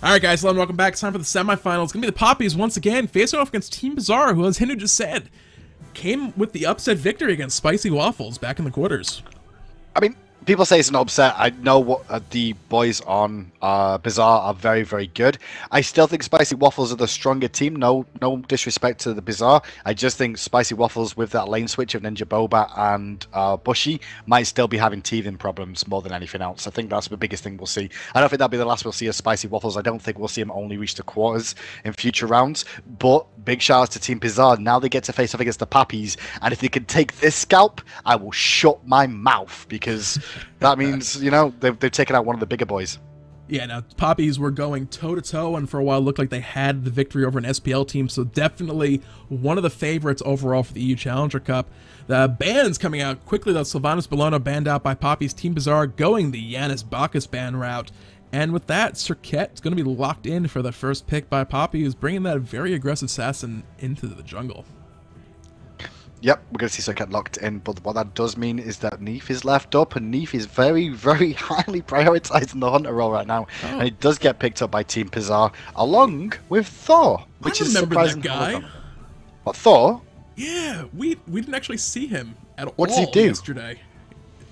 Alright guys, hello and welcome back. It's time for the semifinals. It's going to be the Papis once again, facing off against Team Bizarre, who, as Hindu just said, came with the upset victory against Spicy Waffles back in the quarters. I mean, people say it's an upset. I know what the boys on Bizarre are very, very good. I still think Spicy Waffles are the stronger team. No disrespect to the Bizarre. I just think Spicy Waffles with that lane switch of Ninja Boba and Bushy might still be having teething problems more than anything else. I think that's the biggest thing we'll see. I don't think that'll be the last we'll see of Spicy Waffles. I don't think we'll see him only reach the quarters in future rounds. But big shout out to Team Bizarre. Now they get to face off against the Papis. And if they can take this scalp, I will shut my mouth because that means, you know, they've taken out one of the bigger boys. Yeah, now, Papis were going toe-to-toe, and for a while it looked like they had the victory over an SPL team, so definitely one of the favorites overall for the EU Challenger Cup. The bans coming out quickly, though. Sylvanus Bologna banned out by Papis. Team Bizarre going the Yanis Bacchus ban route. And with that, Serqet is going to be locked in for the first pick by Papis, bringing that very aggressive assassin into the jungle. Yep, we're going to see Serqet locked in, but what that does mean is that Neith is left up, and Neith is very, very highly prioritized in the Hunter role right now, and it does get picked up by Team Bizarre, along with Thor, which is surprising. That guy. What, Thor? Yeah, we didn't actually see him at all. What does he do yesterday?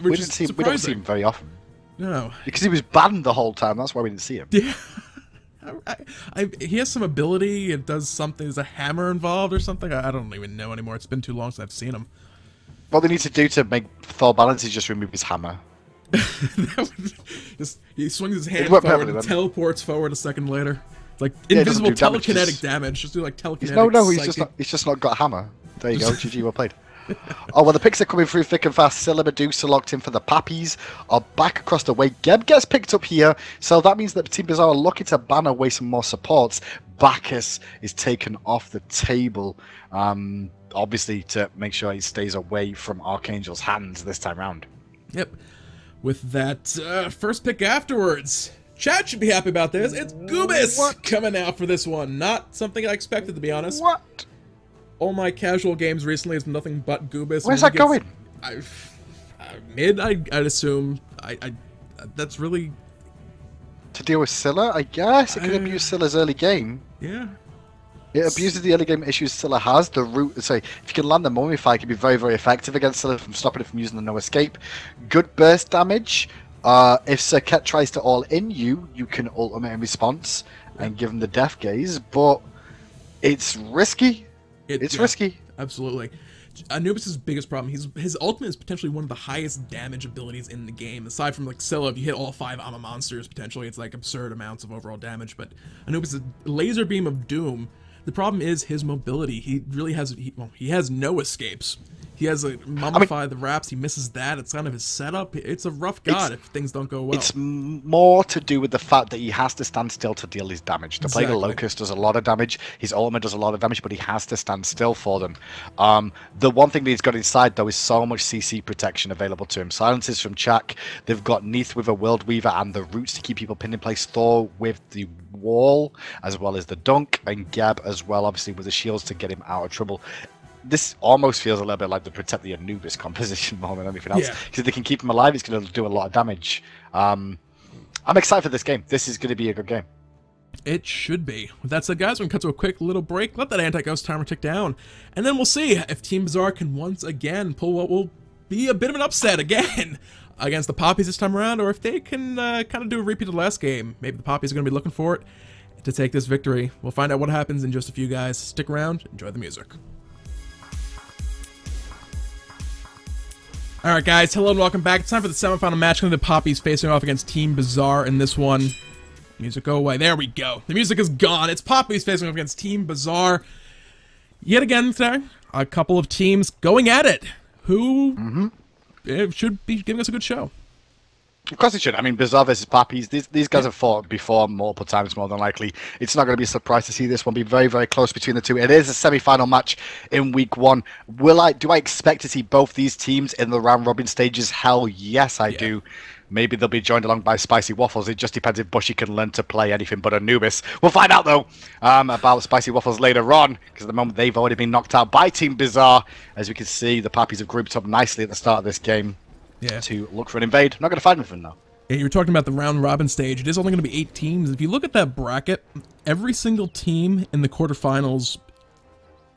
We didn't see him very often. No. Because he was banned the whole time, that's why we didn't see him. Yeah. He has some ability. It does something. There's a hammer involved or something. I don't even know anymore. It's been too long since I've seen him. What they need to do to make Thor balance is just remove his hammer. He swings his hand forward and teleports forward a second later. It's like invisible telekinetic damage. Just do like telekinetic. No, he's just not got a hammer. There you go. GG, well played. Oh, well, the picks are coming through thick and fast. Scylla, Medusa locked in for the Papis are back across the way. Geb gets picked up here, so that means that Team Bizarre are looking to ban away some more supports. Bacchus is taken off the table, obviously to make sure he stays away from Archangel's hands this time round. Yep. With that first pick afterwards, Chaac should be happy about this. It's Anubis coming out for this one. Not something I expected, to be honest. What? All my casual games recently has been nothing but Anubis. Where's that going? Mid, I'd assume. That's really... To deal with Scylla, I guess? It could abuse Scylla's early game. Yeah. It abuses the early game issues Scylla has. The root, sorry, if you can land the Mummify, it can be very, very effective against Scylla from stopping it from using the no escape. Good burst damage. If Serqet tries to all-in you, you can ultimate in response and give him the death gaze, but it's risky. It's risky. Absolutely. Anubis' biggest problem, his ultimate is potentially one of the highest damage abilities in the game. Aside from like Scylla, if you hit all 5 Ama monsters, potentially it's like absurd amounts of overall damage. But Anubis' laser beam of doom, the problem is his mobility. He really has, he has no escapes. He has a mummify the wraps. He misses that. It's kind of his setup. It's a rough god if things don't go well. It's more to do with the fact that he has to stand still to deal his damage. The Plague of Locust does a lot of damage. His ultimate does a lot of damage, but he has to stand still for them. The one thing that he's got inside, though, is so much CC protection available to him. Silences from Chaac. They've got Neith with a World Weaver and the roots to keep people pinned in place. Thor with the wall, as well as the dunk, and Geb as well, obviously, with the shields to get him out of trouble. This almost feels a little bit like the protect the Anubis composition more than anything else. Because if they can keep him alive, it's going to do a lot of damage. I'm excited for this game. This is going to be a good game. It should be. With that said, guys, we're going to cut to a quick little break. Let that anti-ghost timer tick down. And then we'll see if Team Bizarre can once again pull what will be a bit of an upset again against the Papis this time around, or if they can kind of do a repeat of the last game. Maybe the Papis are going to be looking for it to take this victory. We'll find out what happens in just a few, guys. Stick around. Enjoy the music. Alright guys, hello and welcome back. It's time for the semifinal match. The Papis facing off against Team Bizarre in this one. Music go away. There we go. The music is gone. It's Papis facing off against Team Bizarre. Yet again today, a couple of teams going at it. Who should be giving us a good show. Of course it should. I mean, Bizarre versus Papis, these guys have fought before multiple times, more than likely. It's not going to be a surprise to see this one be very, very close between the two. It is a semi-final match in week 1. Do I expect to see both these teams in the round-robin stages? Hell yes, I do. Maybe they'll be joined along by Spicy Waffles. It just depends if Bushy can learn to play anything but Anubis. We'll find out, though, about Spicy Waffles later on, because at the moment they've already been knocked out by Team Bizarre. As we can see, the Papis have grouped up nicely at the start of this game. To look for an invade. Not going to find anything, though. And you're talking about the round robin stage. It is only going to be 8 teams. If you look at that bracket, every single team in the quarterfinals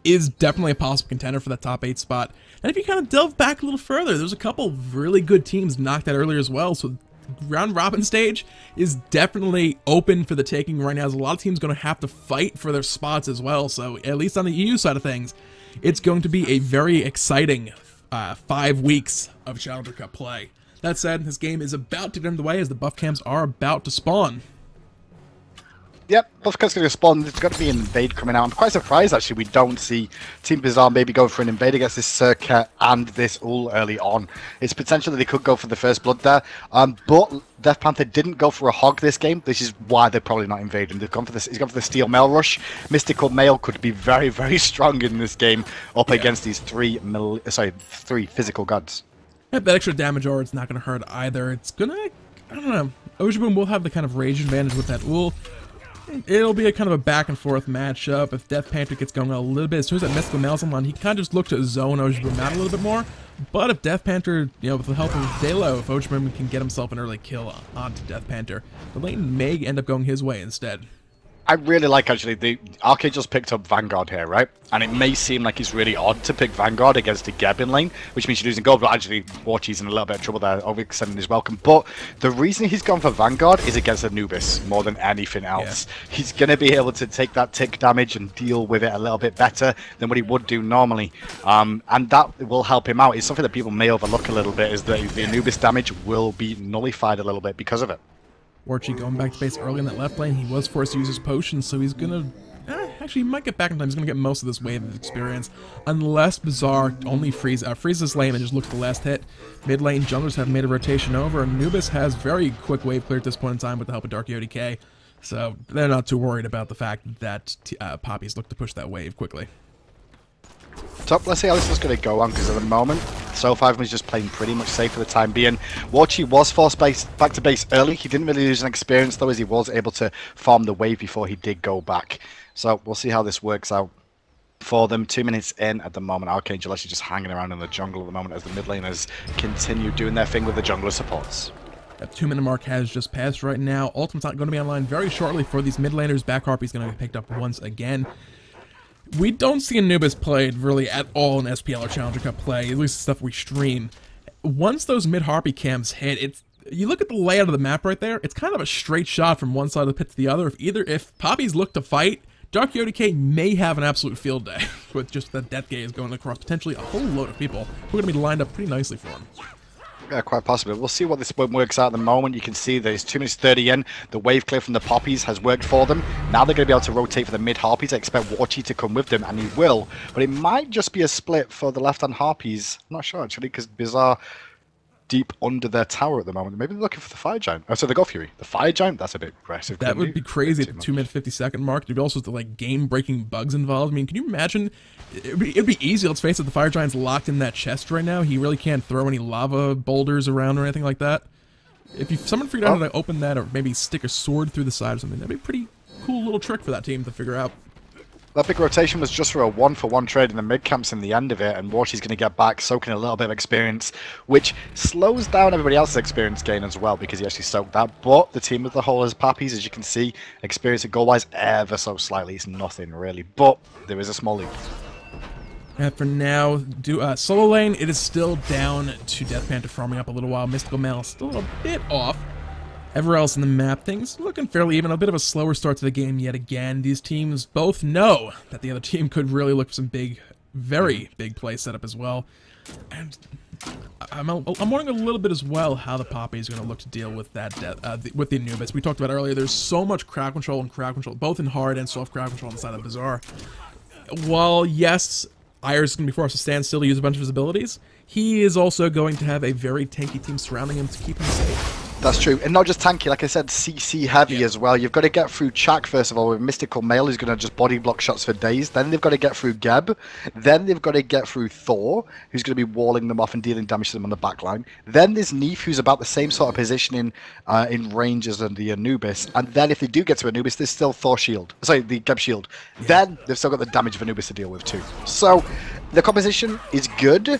is definitely a possible contender for that top 8 spot. And if you kind of delve back a little further, there's a couple really good teams knocked out earlier as well. So round robin stage is definitely open for the taking right now. There's a lot of teams going to have to fight for their spots as well. So at least on the EU side of things, it's going to be a very exciting 5 weeks of Challenger Cup play. That said, this game is about to get underway as the buff camps are about to spawn. Yep, buff camp's going to spawn. There's got to be an invade coming out. I'm quite surprised, actually, we don't see Team Bizarre maybe go for an invade against this Serqet and this Ullr early on. It's potential that they could go for the first blood there. But Death Panther didn't go for a hog this game. This is why they're probably not invading. They've gone for this. He's gone for the Steel Mail Rush. Mystical Mail could be very, very strong in this game up against these 3 physical gods. Yep, that extra damage or it's not going to hurt either. It's going to, I don't know. Ojiboom will have the kind of rage advantage with that Ullr. It'll be a kind of a back and forth matchup. If Death Panther gets going a little bit, as soon as that Mystical Mail's on, he kind of just looks to zone Ojiboom out a little bit more. But if Death Panther, with the help of Dalo, if Ojiboom can get himself an early kill onto Death Panther, the lane may end up going his way instead. I really like, actually, the Archangel's picked up Vanguard here, right? And it may seem like it's really odd to pick Vanguard against a Geb in lane, which means you're losing gold, but actually, Warchi's in a little bit of trouble there, overextending his welcome. But the reason he's gone for Vanguard is against Anubis more than anything else. Yeah. He's going to be able to take that tick damage and deal with it a little bit better than what he would do normally. And that will help him out. It's something that people may overlook a little bit, is that the Anubis damage will be nullified a little bit because of it. Warchi going back to base early in that left lane. He was forced to use his potion, so he's gonna... actually, he might get back in time. He's gonna get most of this wave of experience. Unless Bizarre only freezes lane and just looks at the last hit. Mid lane junglers have made a rotation over. Anubis has very quick wave clear at this point in time with the help of Dark ODK. So they're not too worried about the fact that Papis look to push that wave quickly. So let's see how this is going to go on, because at the moment, So5 is just playing pretty much safe for the time being. Warchi was forced back to base early. He didn't really lose an experience, though, as he was able to farm the wave before he did go back. So we'll see how this works out for them. 2 minutes in at the moment. Archangel actually just hanging around in the jungle at the moment as the mid laners continue doing their thing with the jungler supports. That 2-minute mark has just passed right now. Ultimate's not going to be online very shortly for these mid laners. Back Harpy's going to be picked up once again. We don't see Anubis played really at all in SPL or Challenger Cup play, at least the stuff we stream. Once those mid-Harpy camps hit, you look at the layout of the map right there, it's kind of a straight shot from one side of the pit to the other. If Papis look to fight, Dark ODK may have an absolute field day with just the death gaze going across potentially a whole load of people who are going to be lined up pretty nicely for him. Yeah, quite possibly. We'll see what this one works out at the moment. You can see there's 2 minutes 30 in. The wave clear from the Poppies has worked for them. Now they're going to be able to rotate for the mid Harpies. I expect Warchi to come with them, and he will. But it might just be a split for the left-hand Harpies. I'm not sure, actually, because Bizarre deep under their tower at the moment. Maybe they're looking for the Fire Giant. Oh, so the God Fury. The Fire Giant? That's a bit aggressive. That would be crazy at the 2-minute-50-second mark. There'd be all sorts of like game-breaking bugs involved. I mean, can you imagine? It'd be easy. Let's face it, the Fire Giant's locked in that chest right now. He really can't throw any lava boulders around or anything like that. If someone figured out how to open that or maybe stick a sword through the side or something, that'd be a pretty cool little trick for that team to figure out. That big rotation was just for a 1-for-1 trade in the mid-camps in the end of it, and Warchi's going to get back, soaking a little bit of experience, which slows down everybody else's experience gain as well, because he actually soaked that. But the team as a whole as Papis, as you can see, experience at goal-wise ever so slightly. It's nothing, really, but there is a small lead. For now, solo lane, it is still down to Death Panther farming up a little while. Mystical Mail still a bit off. Everywhere else in the map, things looking fairly even. A bit of a slower start to the game yet again. These teams both know that the other team could really look for some big, very big play setup as well. And I'm wondering a little bit as well how the Poppy is going to look to deal with that with the Anubis. We talked about earlier, there's so much crowd control, both in hard and soft crowd control on the side of Bizarre. While, yes, Ymir is going to be forced to stand still to use a bunch of his abilities, he is also going to have a very tanky team surrounding him to keep him safe. That's true, and not just tanky, like I said, CC heavy as well. You've got to get through Chaac first of all with Mystical Mail, who's going to just body block shots for days. Then they've got to get through Geb. Then they've got to get through Thor, who's going to be walling them off and dealing damage to them on the back line. Then there's Neith, who's about the same sort of positioning in range as the Anubis. And then if they do get to Anubis, there's still Thor shield. Sorry, the Geb shield. Yeah. Then they've still got the damage of Anubis to deal with too. So the composition is good,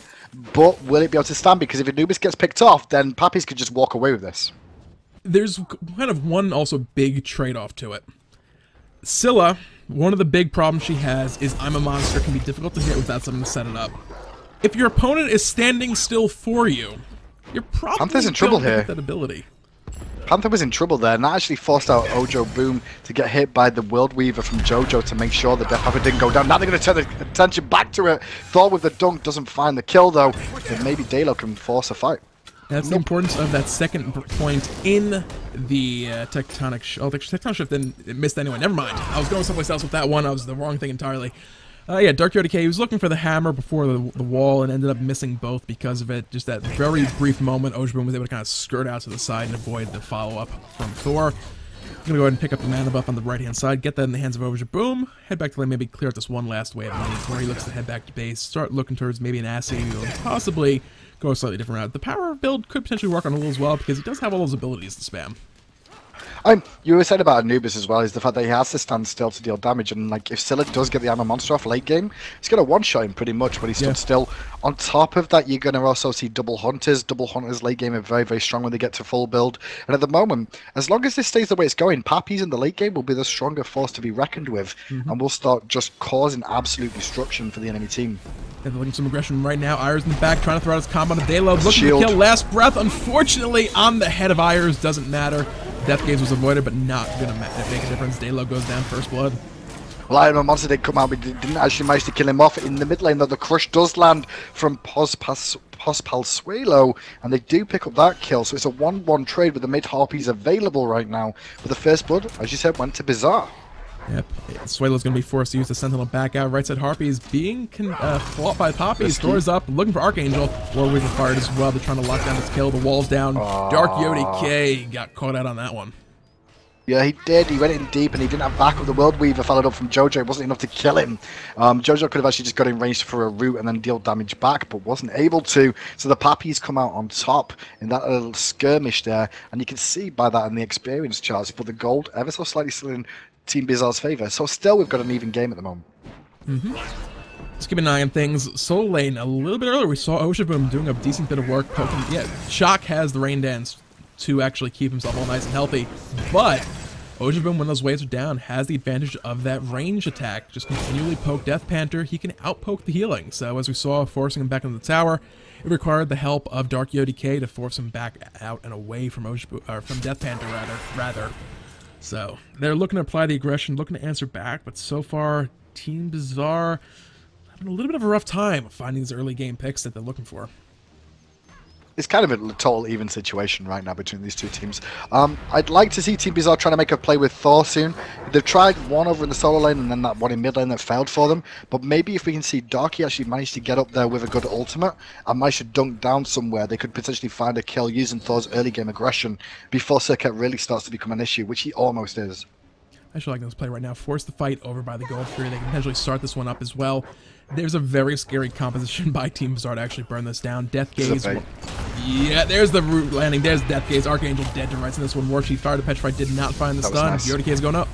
but will it be able to stand? Because if Anubis gets picked off, then Papis could just walk away with this. There's kind of one also big trade-off to it. Scylla, one of the big problems she has is I'm a monster can be difficult to hit without something to set it up. If your opponent is standing still for you, you're probably Panther's in trouble here. that ability. Panther was in trouble there, and that actually forced out Ojo Boom to get hit by the World Weaver from Jojo to make sure the Death Panther didn't go down. Now they're going to turn the attention back to it. Thor with the dunk doesn't find the kill though, and maybe Dalo can force a fight. That's the importance of that second point in the tectonic shift. Oh, the tectonic shift didn't miss anyway. Never mind. I was going someplace else with that one. I was the wrong thing entirely. Yeah, Dark Yoda K, he was looking for the hammer before the wall and ended up missing both because of it. Just that very brief moment, Ojo Boom was able to kind of skirt out to the side and avoid the follow-up from Thor. I'm going to go ahead and pick up the mana buff on the right-hand side, get that in the hands of Ojo Boom, head back to lane, maybe clear out this one last wave of Neith, where he looks to head back to base, start looking towards maybe an Assy, or possibly go a slightly different route. The power build could potentially work on Ullr as well, because he does have all those abilities to spam. You were saying about Anubis as well, is the fact that he has to stand still to deal damage, and like if Scylla does get the Armor Monster off late game, he's going to one-shot him pretty much when he stood still. On top of that, you're going to also see double hunters. Double hunters late game are very, very strong when they get to full build. And at the moment, as long as this stays the way it's going, Papis in the late game will be the stronger force to be reckoned with, and will start just causing absolute destruction for the enemy team. They're looking some aggression right now. Ymir in the back, trying to throw out his combo to Dalo, looking to kill Last Breath. Unfortunately, on the head of Ymir, doesn't matter. Death Gaze was avoided, but not going to make a difference. Dalo goes down first blood. Well, Iron Monster did come out, but didn't actually manage to kill him off in the mid lane, though the crush does land from Pospalsuelo, and they do pick up that kill, so it's a 1-1 trade with the mid Harpies available right now. But the first blood, as you said, went to Bizarre. Yep, Suelo's going to be forced to use the Sentinel back out. Right side Harpies being fought by Papis. Thor's up, looking for Archangel. War Weaver fired as well. They're trying to lock down this kill. The wall's down. Dark Yoda K got caught out on that one. Yeah, he did. He went in deep, and he didn't have backup. The World Weaver followed up from Jojo. It wasn't enough to kill him. Jojo could have actually just got in range for a root and then deal damage back, but wasn't able to. So the Papis come out on top in that little skirmish there, and you can see by that in the experience charts, but the gold ever so slightly still in Team Bizarre's favour. So still, we've got an even game at the moment. Let's keep an eye on things. Solo lane, a little bit earlier, we saw Ojo Boom doing a decent bit of work poking. Yeah, Chaac has the Rain Dance to actually keep himself all nice and healthy, but Ojo Boom, when those waves are down, has the advantage of that range attack. Just continually poke Death Panther, he can outpoke the healing. So as we saw, forcing him back into the tower, it required the help of Dark Yoda K to force him back out and away from from Death Panther rather. So they're looking to apply the aggression, looking to answer back, but so far, Team Bizarre having a little bit of a rough time finding these early game picks that they're looking for. It's kind of a total even situation right now between these two teams. I'd like to see Team Bizarre trying to make a play with Thor soon. They've tried one over in the solo lane and then that one in mid lane that failed for them. But maybe if we can see Darky actually manage to get up there with a good ultimate and manage to dunk down somewhere, they could potentially find a kill using Thor's early game aggression before Serqet really starts to become an issue, which he almost is. I actually like this play right now. Force the fight over by the Gold Fury. They can potentially start this one up as well. There's a very scary composition by Team Bizarre to actually burn this down. Death Gaze. Yeah, there's the root landing. There's Death Gaze. Archangel dead to rights in this one. War Chief fired to Petrify, did not find the stun. Nice. Yoda K is going up.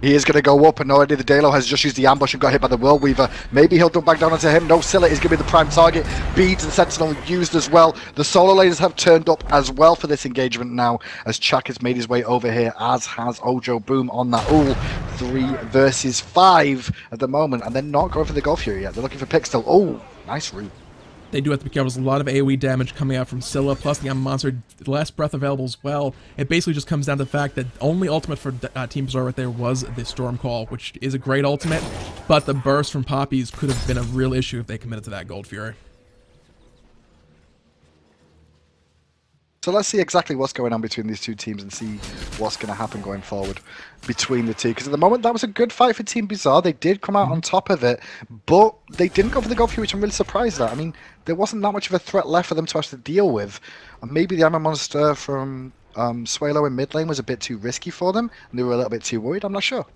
He is going to go up, and already the Dalo has just used the ambush and got hit by the World Weaver. Maybe he'll dump back down onto him. No, Scylla is going to be the prime target. Beads and Sentinel used as well. The solo laners have turned up as well for this engagement now, as Chaac has made his way over here, as has Ojo Boom on that. Ooh, 3 versus 5 at the moment, and they're not going for the Gold Fury yet. They're looking for pick still. Oh, nice route. They do have to be careful. There's a lot of AoE damage coming out from Scylla, plus the Ymir monster, the last breath available as well. It basically just comes down to the fact that only ultimate for Team Bizarre right there was the Storm Call, which is a great ultimate, but the burst from Papis could have been a real issue if they committed to that Gold Fury. So let's see exactly what's going on between these two teams and see what's going to happen going forward between the two. Because at the moment, that was a good fight for Team Bizarre. They did come out on top of it, but they didn't go for the Gold Fury, which I'm really surprised at. I mean, there wasn't that much of a threat left for them to have to deal with. And maybe the Ymir monster from Suelo in mid lane was a bit too risky for them, and they were a little bit too worried. I'm not sure.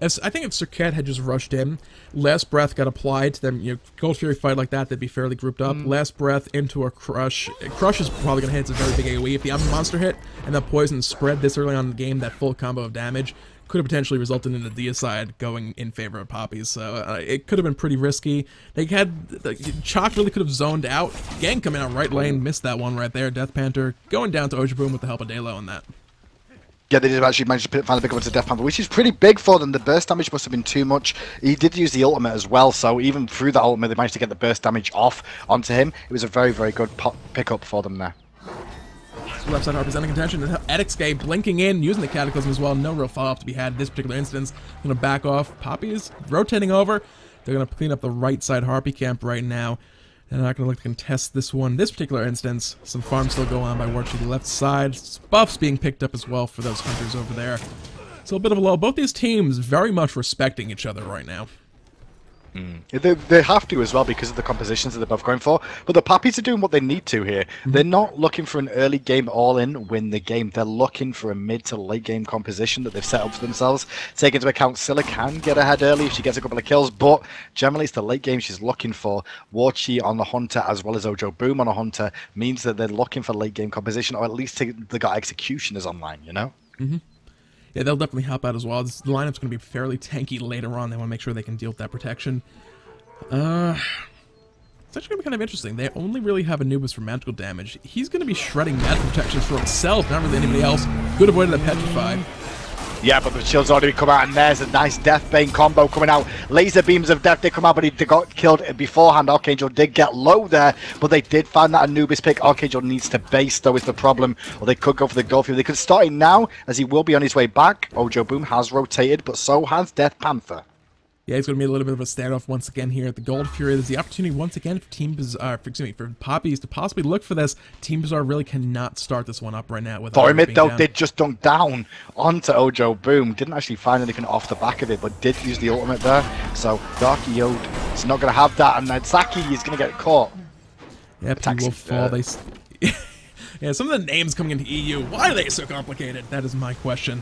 I think if Serqet had just rushed in, Last Breath got applied to them, Gold Fury fight like that, they'd be fairly grouped up. Last Breath into a Crush. Crush is probably going to hit. It's a very big AoE. If the Omni Monster hit and that Poison spread this early on in the game, that full combo of damage could have potentially resulted in a deicide going in favor of Papis. So it could have been pretty risky. They had... Chaac really could have zoned out. Gang coming out right lane, missed that one right there. Death Panther going down to Ojaboom with the help of Dalo on that. Yeah, they did actually manage to finally pick up into Death Panther, which is pretty big for them. The burst damage must have been too much. He did use the ultimate as well, so even through that ultimate, they managed to get the burst damage off onto him. It was a very, very good pickup for them there. Left side representing contention. Edixgay blinking in, using the Cataclysm as well. No real follow-up to be had. This particular instance, going to back off. Papis rotating over. They're going to clean up the right side Harpy camp right now. They're not going to look to contest this one. This particular instance, some farms still go on by War to the left side. Buffs being picked up as well for those hunters over there. So a bit of a lull. Both these teams very much respecting each other right now. They have to as well because of the compositions that they're both going for. But the Papis are doing what they need to here. They're not looking for an early game all-in, win the game. They're looking for a mid to late game composition that they've set up for themselves. Take into account Scylla can get ahead early if she gets a couple of kills, but generally it's the late game she's looking for. Warchi on the Hunter as well as Ojaboom on a Hunter means that they're looking for late game composition, or at least they got executioners online, you know? Yeah, they'll definitely help out as well. The lineup's going to be fairly tanky later on. They want to make sure they can deal with that protection. It's actually going to be kind of interesting. They only really have Anubis for magical damage. He's going to be shredding magic protections for himself, not really anybody else. Good avoided a Petrify. Yeah, but the shield's already come out, and there's a nice Deathbane combo coming out. Laser beams of death did come out, but he got killed beforehand. Archangel did get low there, but they did find that Anubis pick. Archangel needs to base, though, is the problem. Or they could go for the Gold Fury. They could start it now, as he will be on his way back. Ojaboom has rotated, but so has Death Panther. Yeah, it's going to be a little bit of a standoff once again here at the Gold Fury. There's the opportunity once again for Team Bizarre, for Papis to possibly look for this. Team Bizarre really cannot start this one up right now. With Mid though did just dunk down onto Ojaboom. Didn't actually find anything off the back of it, but did use the ultimate there. So Darky Yod is not going to have that, and then Saki is going to get caught. Yep, he will fall. Yeah, some of the names coming into EU, why are they so complicated? That is my question.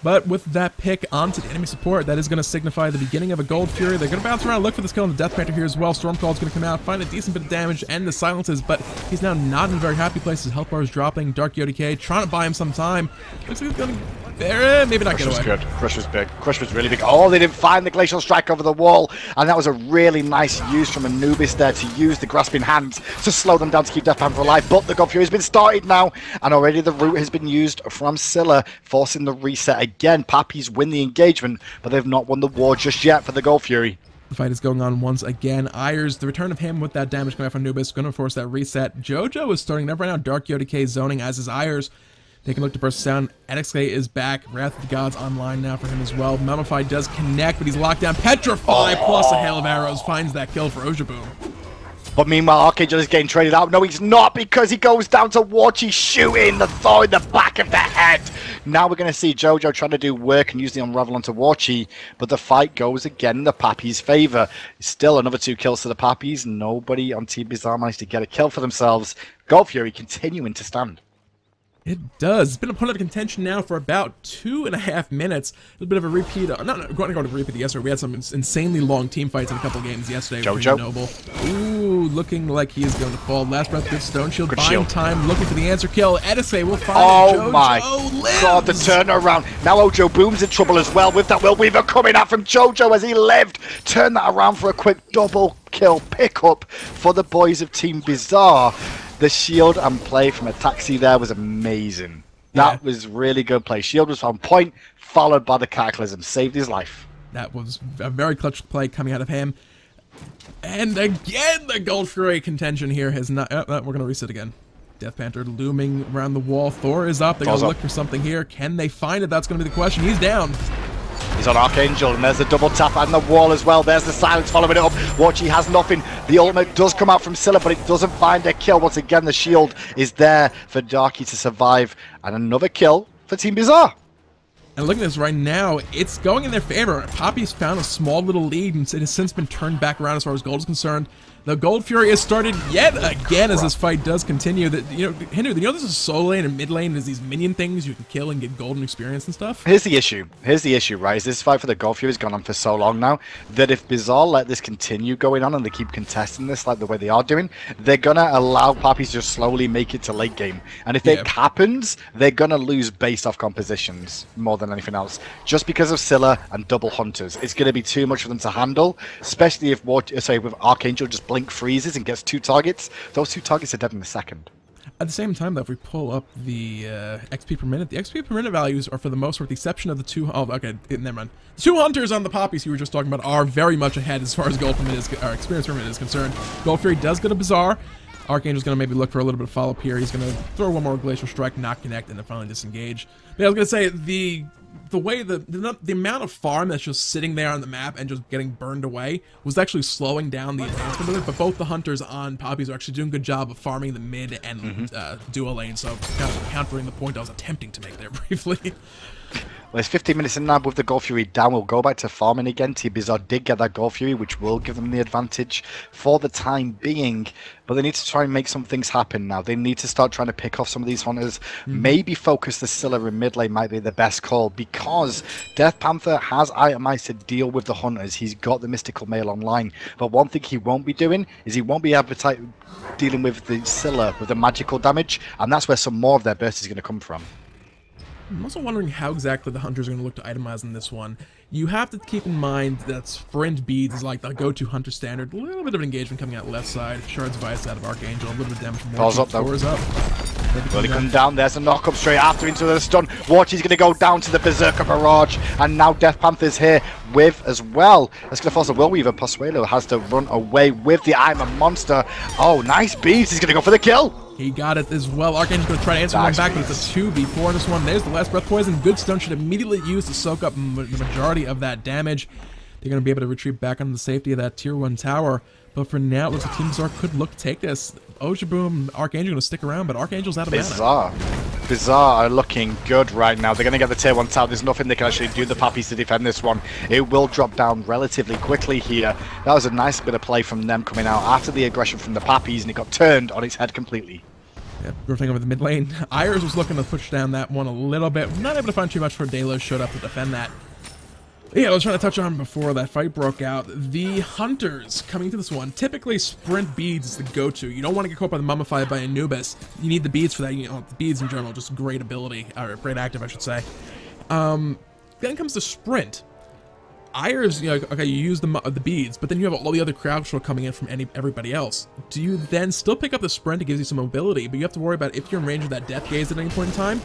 But with that pick onto the enemy support, that is going to signify the beginning of a Gold Fury. They're going to bounce around, look for this kill on the Death Panther here as well. Stormcall is going to come out, find a decent bit of damage, and the silences, but he's now not in a very happy place. His health bar is dropping. Dark Yodike trying to buy him some time. Looks like he's going to maybe not get away. Good. Crush was big. Crush was really big. Oh, they didn't find the Glacial Strike over the wall, and that was a really nice use from Anubis there to use the Grasping Hands to slow them down to keep Death Panther alive. But the Gold Fury has been started now, and already the root has been used from Scylla, forcing the reset again. Papis win the engagement, but they've not won the war just yet for the Gold Fury. The fight is going on once again. Ymir, the return of him with that damage coming off Anubis, going to force that reset. Jojo is starting up right now. Dark Yodike zoning, as is Ymir. They can look to burst down. Edixgay is back. Wrath of the Gods online now for him as well. Mummify does connect, but he's locked down. Petrify plus a hail of arrows finds that kill for Ojaboom. But meanwhile, Archangel is getting traded out. No, he's not, because he goes down to Warchi, shooting the Thor in the back of the head. Now we're going to see Jojo trying to do work and use the Unravel onto Warchi, but the fight goes again in the Papis' favour. Still another 2 kills to the Papis. Nobody on Team Bizarre managed to get a kill for themselves. Gold Fury continuing to stand. It does. It's been a point of contention now for about 2.5 minutes. A little bit of a repeat. Not going to repeat yesterday. We had some insanely long team fights in a couple games yesterday. Jojo. Noble. Ooh, looking like he is going to fall. Last breath, good stone shield. Good buying shield. Time, looking for the answer kill. Edisei will find Oh Jojo my lives. god, the turnaround. Now Ojaboom's in trouble as well with that Will Weaver coming out from Jojo as he lived. Turn that around for a quick double kill pickup for the boys of Team Bizarre. The shield and play from a taxi there was amazing. That was really good play. Shield was on point, followed by the Cataclysm. Saved his life. That was a very clutch play coming out of him. And again, the Gold Fury contention here has not... we're going to reset again. Death Panther looming around the wall. Thor is up. They're going to look for something here. Can they find it? That's going to be the question. He's down. He's on Archangel, and there's the double tap and the wall as well. There's the silence following it up. Warchi has nothing. The ultimate does come out from Scylla, but it doesn't find a kill. Once again, the shield is there for Darky to survive. And another kill for Team Bizarre. And looking at this right now, it's going in their favor. Papis found a small little lead, and it has since been turned back around as far as gold is concerned. The Gold Fury is started yet again as this fight does continue. That Hindu, this is solo lane and mid lane is these minion things you can kill and get golden experience and stuff. Here's the issue. Right? Is this fight for the Gold Fury has gone on for so long now that if Bizarre let this continue going on and they keep contesting this like the way they are doing, they're gonna allow Papis to just slowly make it to late game. And if it happens, they're gonna lose based off compositions more than anything else. Just because of Scylla and double hunters, it's gonna be too much for them to handle, especially if with Archangel just blink freezes and gets 2 targets. Those 2 targets are dead in a second. At the same time, though, if we pull up the XP per minute, the XP per minute values are for the most part, with the exception of the 2... Oh, okay, never mind. The 2 hunters on the Papis you were just talking about are very much ahead as far as gold per minute or experience per minute is concerned. Gold Fury does get a Bizarre. Archangel's going to maybe look for a little bit of follow-up here. He's going to throw one more Glacial Strike, not connect, and then finally disengage. But I was going to say, the way the amount of farm that's just sitting there on the map and just getting burned away was actually slowing down the advancement of it, but both the hunters on Papis are actually doing a good job of farming the mid and dual lane, so kind of countering the point I was attempting to make there briefly. Well, it's 15 minutes in now with the Gold Fury down. We'll go back to farming again. Team Bizarre did get that Gold Fury, which will give them the advantage for the time being. But they need to try and make some things happen now. They need to start trying to pick off some of these hunters. Maybe focus the Scylla in mid lane might be the best call, because Death Panther has itemized to deal with the hunters. He's got the Mystical Mail online. But one thing he won't be doing is he won't be dealing with the Scylla with the magical damage. And that's where some more of their burst is going to come from. I'm also wondering how exactly the hunters are going to look to itemize in this one. You have to keep in mind that Sprint Beads is like the go-to hunter standard. A little bit of engagement coming out left side. Shards Vice out of Archangel. A little bit of damage from Warchi. Thor's up. Well, he comes down. There's a knock-up straight after into the stun. Warchi's going to go down to the Berserker Barrage. And now Death Panther's here with as well. That's going to force a Will Weaver. Posuelo has to run away with the Ymir monster. Oh, nice beats. He's going to go for the kill. He got it as well. Archangel's going to try to answer one back, but it's a 2v4 in this one. There's the last Breath Poison. Good stun should immediately use to soak up the majority of that damage. They're going to be able to retreat back onto the safety of that tier 1 tower. But for now, it looks like Team Bizarre could look to take this. Ojaboom, Archangel going to stick around, but Archangel's out of mana. Bizarre are looking good right now. They're going to get the tier 1 tower. There's nothing they can actually do, the Papis, to defend this one. It will drop down relatively quickly here. That was a nice bit of play from them coming out after the aggression from the Papis, and it got turned on its head completely. Yep, rotating over the mid lane. Ymir was looking to push down that one a little bit. Not able to find too much for Delos showed up to defend that. Yeah, I was trying to touch on before that fight broke out. The hunters coming to this one, typically Sprint Beads is the go-to. You don't want to get caught by the Mummified by Anubis. You need the beads for that. The beads in general, just great ability, or great active, I should say. Then comes the Sprint. Yr's, okay, you use the beads, but then you have all the other crowd control coming in from everybody else. Do you then still pick up the Sprint? It gives you some mobility, but you have to worry about if you're in range of that Death Gaze at any point in time.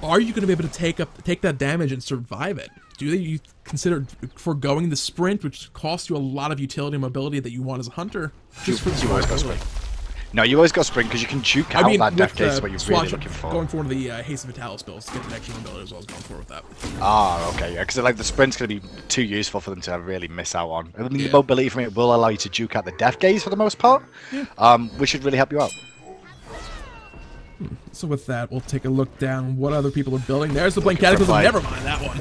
Are you going to be able to take that damage and survive it? Do you consider foregoing the Sprint, which costs you a lot of utility and mobility that you want as a hunter? Just for the always go Sprint. No, you always go Sprint because you can juke out that Death Gaze what you're really looking for. Going for one of the Haste of Vitalis spells to get the extra mobility as well as going for with that. Ah, okay, yeah, because like the Sprint's going to be too useful for them to really miss out on. I mean, the mobility from it will allow you to juke out the Death Gaze for the most part, which should really help you out. So with that, we'll take a look down what other people are building. There's the Blink Cataclysm. Never mind that one.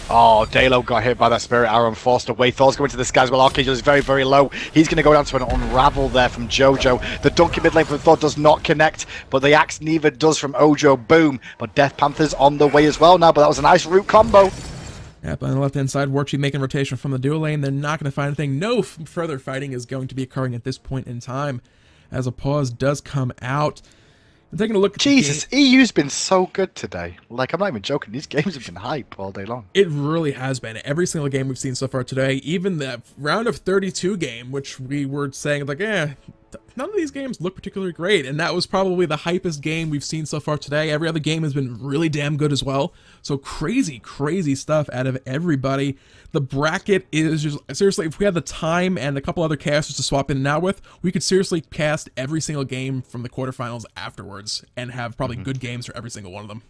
Oh, Dalo got hit by that Spirit Arrow and forced away. Thor's going to the skies while Archangel is very, very low. He's going to go down to an Unravel there from Jojo. The dunk in mid lane from Thor does not connect, but the axe neither does from Ojo. Boom. But Death Panther's on the way as well now, but that was a nice root combo. Yep, on the left-hand side, Warchi making rotation from the dual lane. They're not going to find anything. No further fighting is going to be occurring at this point in time, as a pause does come out. I'm taking a look at Jesus, EU's been so good today. Like, I'm not even joking. These games have been hype all day long. It really has been. Every single game we've seen so far today, even the round of 32 game, which we were saying, like, none of these games look particularly great, and that was probably the hypest game we've seen so far today. Every other game has been really damn good as well. So crazy, crazy stuff out of everybody. The bracket is just, seriously, if we had the time and a couple other casters to swap in and out with, we could seriously cast every single game from the quarterfinals afterwards and have probably good games for every single one of them.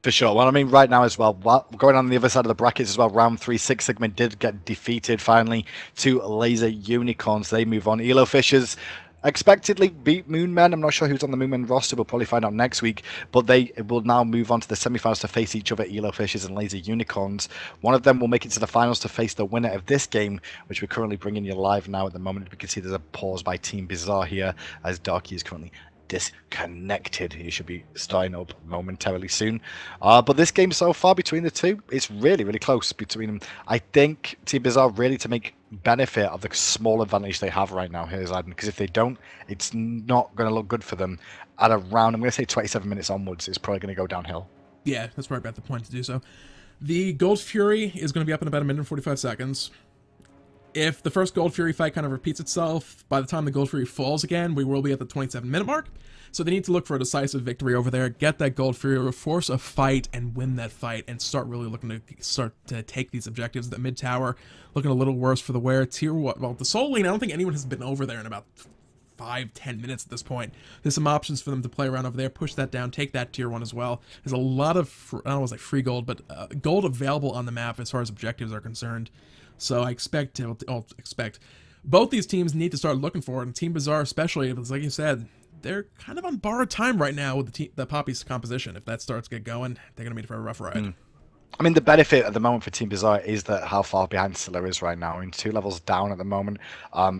For sure. Well, I mean, right now as well, going on the other side of the brackets as well, round 3, Six Sigma did get defeated finally to Laser Unicorns. They move on. Elo Fishers, expectedly beat Moonmen. I'm not sure who's on the Moonmen roster. We'll probably find out next week. But they will now move on to the semifinals to face each other, Elo Fishes and Laser Unicorns. One of them will make it to the finals to face the winner of this game, which we're currently bringing you live now at the moment. We can see there's a pause by Team Bizarre here, as Darky is currently disconnected. He should be starting up momentarily soon. But this game so far between the two, it's really, really close between them. I think Team Bizarre really to make benefit of the small advantage they have right now here, because if they don't, it's not going to look good for them at around, I'm going to say 27 minutes onwards. It's probably going to go downhill. Yeah, that's probably about the point to do so. The Gold Fury is going to be up in about 1 minute and 45 seconds. If the first Gold Fury fight kind of repeats itself, by the time the Gold Fury falls again, we will be at the 27-minute mark. So they need to look for a decisive victory over there, get that Gold Fury, force a fight, and win that fight, and start really looking to start to take these objectives. The mid-tower looking a little worse for the wear. Tier 1, well, the Soul Lane, I don't think anyone has been over there in about 5-10 minutes at this point. There's some options for them to play around over there, push that down, take that tier 1 as well. There's a lot of, I don't know, like free gold, but gold available on the map as far as objectives are concerned. So I expect both these teams need to start looking for it, and Team Bizarre especially, because like you said, they're kind of on borrowed time right now with the Papis composition. If that starts to get going, they're going to be for a rough ride. I mean, the benefit at the moment for Team Bizarre is that how far behind Scylla is right now. I mean, 2 levels down at the moment.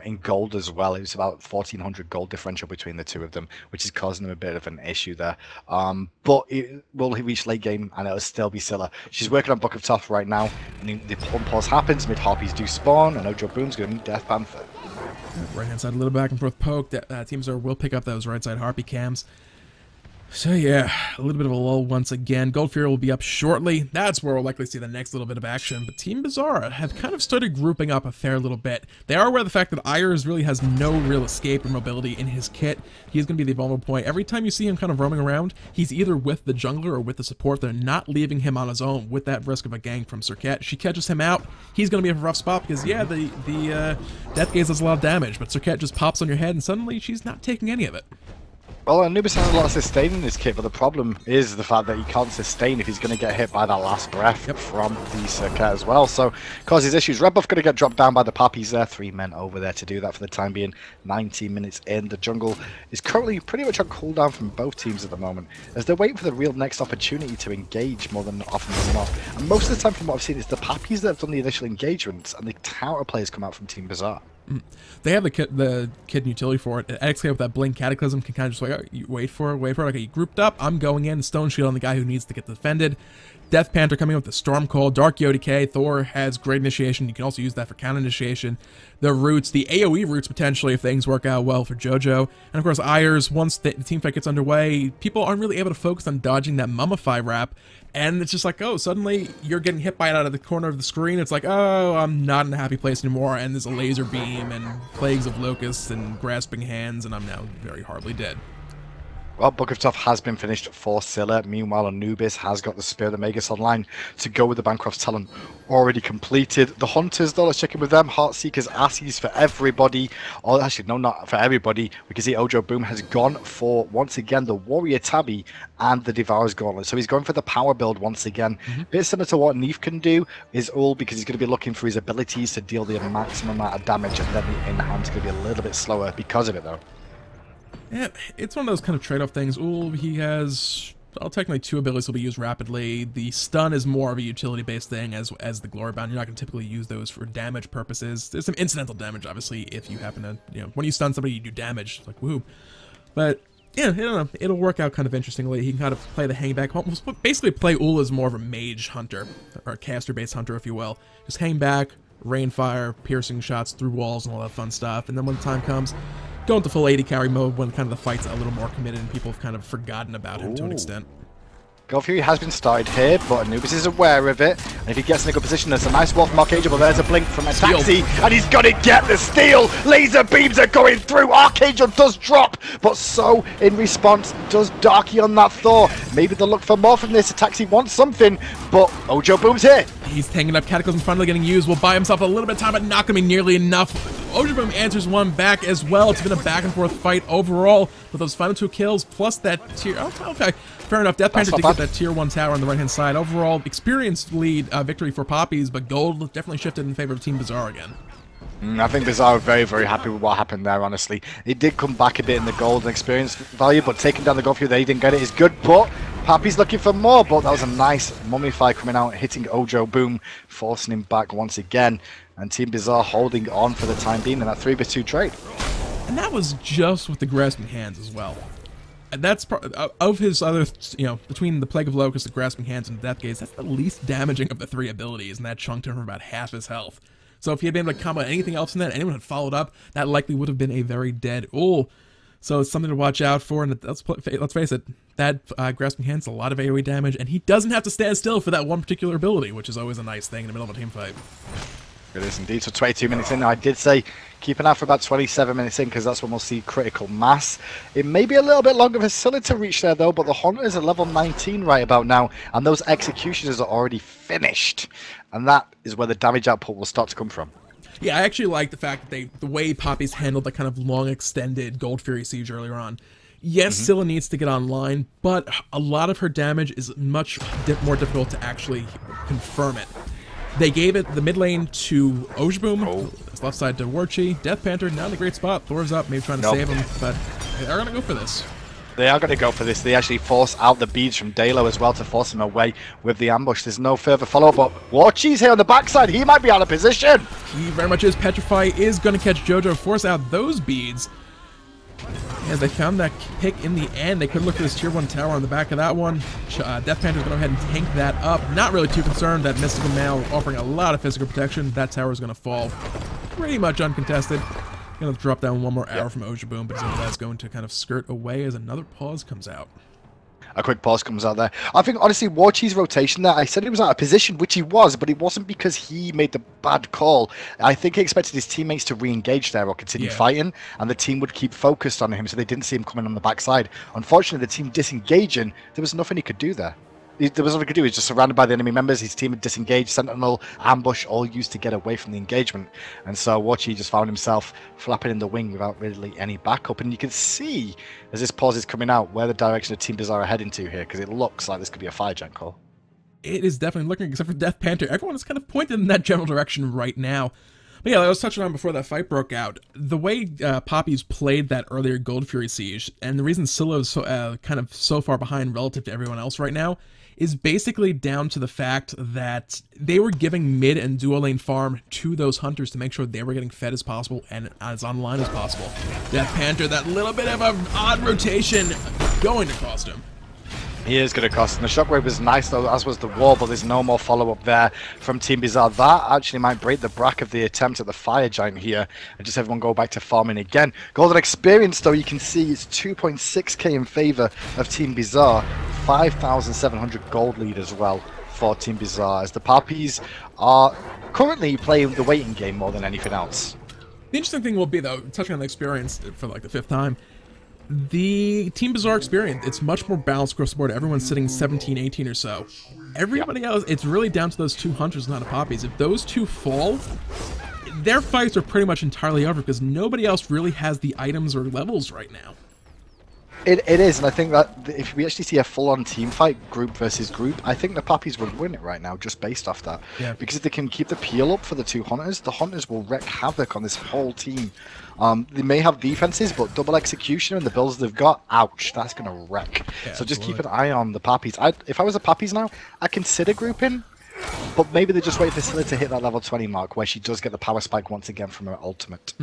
In gold as well, it's about 1,400 gold differential between the two of them, which is causing them a bit of an issue there. But it will reach late game, and it'll still be Scylla. She's working on Book of Thoth right now, and the pause happens. Mid Harpies do spawn, and Ojo Boom's going to meet Death Panther. Right hand side, a little back and forth poke. Team Bizarre will pick up those right side Harpy cams. So yeah, a little bit of a lull once again. Gold Fury will be up shortly. That's where we'll likely see the next little bit of action. But Team Bizarre have kind of started grouping up a fair little bit. They are aware of the fact that Ymir really has no real escape or mobility in his kit. He's going to be the vulnerable point. Every time you see him kind of roaming around, he's either with the jungler or with the support. They're not leaving him on his own with that risk of a gank from Serqet. She catches him out. He's going to be in a rough spot because, yeah, the Death Gaze does a lot of damage, but Serqet just pops on your head and suddenly she's not taking any of it. Well, Anubis has a lot of sustain in this kit, but the problem is the fact that he can't sustain if he's going to get hit by that last breath from the Serqet as well. So, causes issues. Red buff going to get dropped down by the Papis there. 3 men over there to do that for the time being. 19 minutes in. The jungle is currently pretty much on cooldown from both teams at the moment, as they're waiting for the real next opportunity to engage more than often than not. And most of the time from what I've seen, it's the Papis that have done the initial engagements, and the counter players come out from Team Bizarre. They have the kid utility for it. XK with that Blink Cataclysm can kind of just wait for it. Okay, you grouped up. I'm going in. Stone Shield on the guy who needs to get defended. Death Panther coming up with the Storm Cold. Dark Yodike. Thor has great initiation. You can also use that for counter initiation. The roots, the AoE roots potentially if things work out well for JoJo. And of course, Ymir, once the team fight gets underway, people aren't really able to focus on dodging that Mummify wrap. And it's just like, oh, suddenly you're getting hit by it out of the corner of the screen. It's like, oh, I'm not in a happy place anymore. And there's a laser beam and plagues of locusts and grasping hands, and I'm now very horribly dead. Well, Book of Thoth has been finished for Scylla. Meanwhile, Anubis has got the Spirit of Magus online to go with the Bancroft's Talent already completed. The Hunters, though, let's check in with them. Heartseekers, Asses for everybody. Oh, actually, no, not for everybody. We can see Ojo Boom has gone for, once again, the Warrior Tabby and the Devourer's Gauntlet. So he's going for the power build once again. Bit similar to what Neith can do, is all because he's going to be looking for his abilities to deal the maximum amount of damage, and then the in-hand's going to be a little bit slower because of it, though. Yeah, it's one of those kind of trade-off things. Ullr, he has, well, technically 2 abilities will be used rapidly. The stun is more of a utility-based thing as the Glory Bound. You're not going to typically use those for damage purposes. There's some incidental damage, obviously, if you happen to, you know, when you stun somebody, you do damage. It's like, woohoo. But, yeah, I don't know. It'll work out kind of interestingly. He can kind of play the hangback. Basically play Ullr as more of a mage hunter, or a caster-based hunter, if you will. Just hang back, rain fire, piercing shots through walls, and all that fun stuff. And then when the time comes, go into full 80 carry mode when kind of the fight's a little more committed and people have kind of forgotten about him to an extent. Gold Fury has been started here, but Anubis is aware of it. And if he gets in a good position, there's a nice wall from Archangel, but there's a blink from a taxi, and he's going to get the steal! Laser beams are going through! Archangel does drop, but so, in response, does Darky on that Thor. Maybe they'll look for more from this. A taxi wants something, but Ojo Boom's here. He's hanging up Cataclysm, finally getting used. Will buy himself a little bit of time, but not going to be nearly enough. Ojo Boom answers one back as well. It's been a back and forth fight overall with those final 2 kills, plus that tier. Oh, okay. Fair enough. Death Panther did get that tier 1 tower on the right-hand side. Overall, experienced lead victory for Papis, but gold definitely shifted in favor of Team Bizarre again. I think Bizarre are very, very happy with what happened there, honestly. It did come back a bit in the gold and experience value, but taking down the gold field, they didn't get it, is good, but Papis looking for more, but that was a nice Mummify coming out, hitting Ojo, boom, forcing him back once again, and Team Bizarre holding on for the time being in that 3v2 trade. And that was just with the grasping hands as well. And that's of his other, between the Plague of Locusts, the grasping hands, and Death Gaze, that's the least damaging of the 3 abilities, and that chunked him for about half his health. So if he had been able to combo anything else in that, anyone had followed up, that likely would have been a very dead Ullr. So it's something to watch out for, and let's face it, that grasping hand's a lot of AoE damage, and he doesn't have to stand still for that one particular ability, which is always a nice thing in the middle of a team fight. It is indeed. So 22 minutes in. I did say keep an eye for about 27 minutes in, because that's when we'll see critical mass. It may be a little bit longer for Scylla to reach there, though, but the Hunters are level 19 right about now, and those executioners are already finished. And that is where the damage output will start to come from. Yeah, I actually like the fact that the way Papis handled that kind of long extended Gold Fury siege earlier on. Yes, Scylla needs to get online, but a lot of her damage is much more difficult to actually confirm it. They gave it the mid lane to Ojboom, left side to Warchi, Death Panther, not in a great spot. Thor's up, maybe trying to save him, but they are going to go for this. They are going to go for this. They actually force out the beads from Dalo as well to force him away with the ambush. There's no further follow-up, but Warchi's here on the backside. He might be out of position. He very much is. Petrify is going to catch Jojo, force out those beads. As they found that pick in the end, they could look for this tier 1 tower on the back of that one. Death Panther's going to go ahead and tank that up. Not really too concerned. That Mystical Mail offering a lot of physical protection. That tower is going to fall pretty much uncontested. Going to drop down one more arrow from Ojboom, but that's going to kind of skirt away as another pause comes out. A quick pause comes out there. I think, honestly, Warchi's rotation there, I said he was out of position, which he was, but it wasn't because he made the bad call. I think he expected his teammates to re-engage there or continue fighting, and the team would keep focused on him, so they didn't see him coming on the backside. Unfortunately, the team disengaging, there was nothing he could do there. There was nothing he could do. He was just surrounded by the enemy members. His team had disengaged, Sentinel, ambush, all used to get away from the engagement. And so Warchi just found himself flapping in the wing without really any backup. And you can see, as this pause is coming out, where the direction of Team Bizarre are heading to here, because it looks like this could be a fire giant call. It is definitely looking, except for Death Panther. Everyone is kind of pointed in that general direction right now. But yeah, like I was touching on before that fight broke out, the way Papis played that earlier Gold Fury siege, and the reason Scylla is so, kind of so far behind relative to everyone else right now, is basically down to the fact that they were giving mid and dual lane farm to those hunters to make sure they were getting fed as possible and as online as possible. Death Panther, that little bit of an odd rotation, going to cost him. He is going to cost him. The shockwave was nice though, as was the wall, but there's no more follow-up there from Team Bizarre. That actually might break the back of the attempt at the fire giant here, and just everyone go back to farming again. Golden experience though, you can see it's 2.6k in favor of Team Bizarre, 5,700 gold lead as well for Team Bizarre, as the Papis are currently playing the waiting game more than anything else. The interesting thing will be though, touching on the experience for like the 5th time, the Team Bizarre experience, it's much more balanced across the board. Everyone's sitting 17, 18 or so. Everybody else, it's really down to those 2 hunters, not the Papis. If those 2 fall, their fights are pretty much entirely over because nobody else really has the items or levels right now. It is, and I think that if we actually see a full-on team fight, group versus group, I think the Papis would win it right now, just based off that. Yeah. Because if they can keep the peel up for the 2 hunters, the hunters will wreak havoc on this whole team. They may have defenses, but double execution and the builds they've got, ouch, that's going to wreck. Yeah, so just keep an eye on the Papis. If I was a Papis now, I'd consider grouping, but maybe they just wait for Scylla to hit that level 20 mark, where she does get the power spike once again from her ultimate.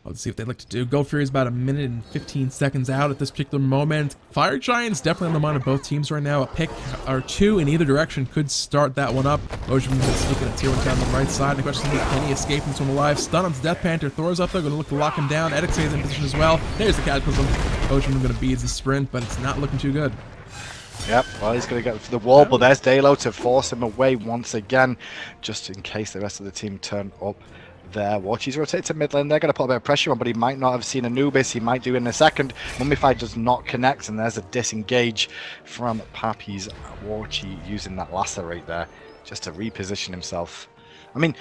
Let's see what they'd like to do. Gold Fury is about 1 minute and 15 seconds out at this particular moment. Fire Giant's definitely on the mind of both teams right now. A pick or 2 in either direction could start that one up. Ojboom is looking at tier 1 down the right side. The question is, can he escape into him alive? Stun on Death Panther. Thor's up there, going to look to lock him down. Edixay is in position as well. There's the Cataclysm. Ojboom going to beat the sprint, but it's not looking too good. Yep, well, he's going to get for the wall, but there's Dalo to force him away once again, just in case the rest of the team turn up there. Warchi's rotated to mid lane. They're going to put a bit of pressure on, but he might not have seen Anubis. He might do in a second. Mummify does not connect, and there's a disengage from Papis. Warchi using that lacerate there just to reposition himself. I mean,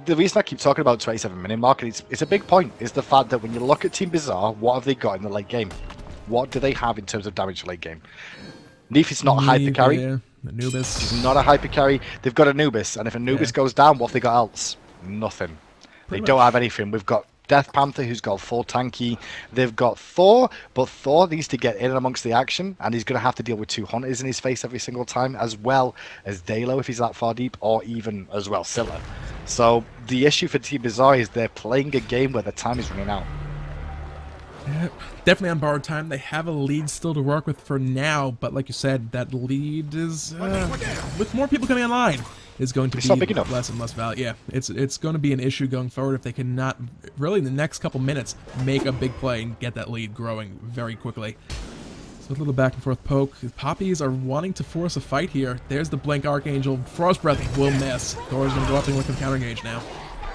the reason I keep talking about 27-minute mark, and it's a big point, is the fact that when you look at Team Bizarre, what have they got in the late game? What do they have in terms of damage late game? Neith is not a hyper carry. Yeah. Anubis. He's not a hyper carry. They've got Anubis, and if Anubis goes down, what have they got else? Nothing. They don't have anything. We've got Death Panther, who's got full tanky. They've got Thor, but Thor needs to get in amongst the action, and he's going to have to deal with 2 hunters in his face every single time, as well as Dalo if he's that far deep, or even as well Scylla. So the issue for Team Bizarre is they're playing a game where the time is running out. Yeah, definitely on borrowed time. They have a lead still to work with for now, but like you said, that lead is with more people coming online is going to be less and less value. Yeah, it's going to be an issue going forward if they cannot really in the next couple minutes make a big play and get that lead growing very quickly. So a little back and forth poke. The Papis are wanting to force a fight here. There's the Blink Archangel. Frost Breath will miss. Thor's going to go up and look for the counter engage now.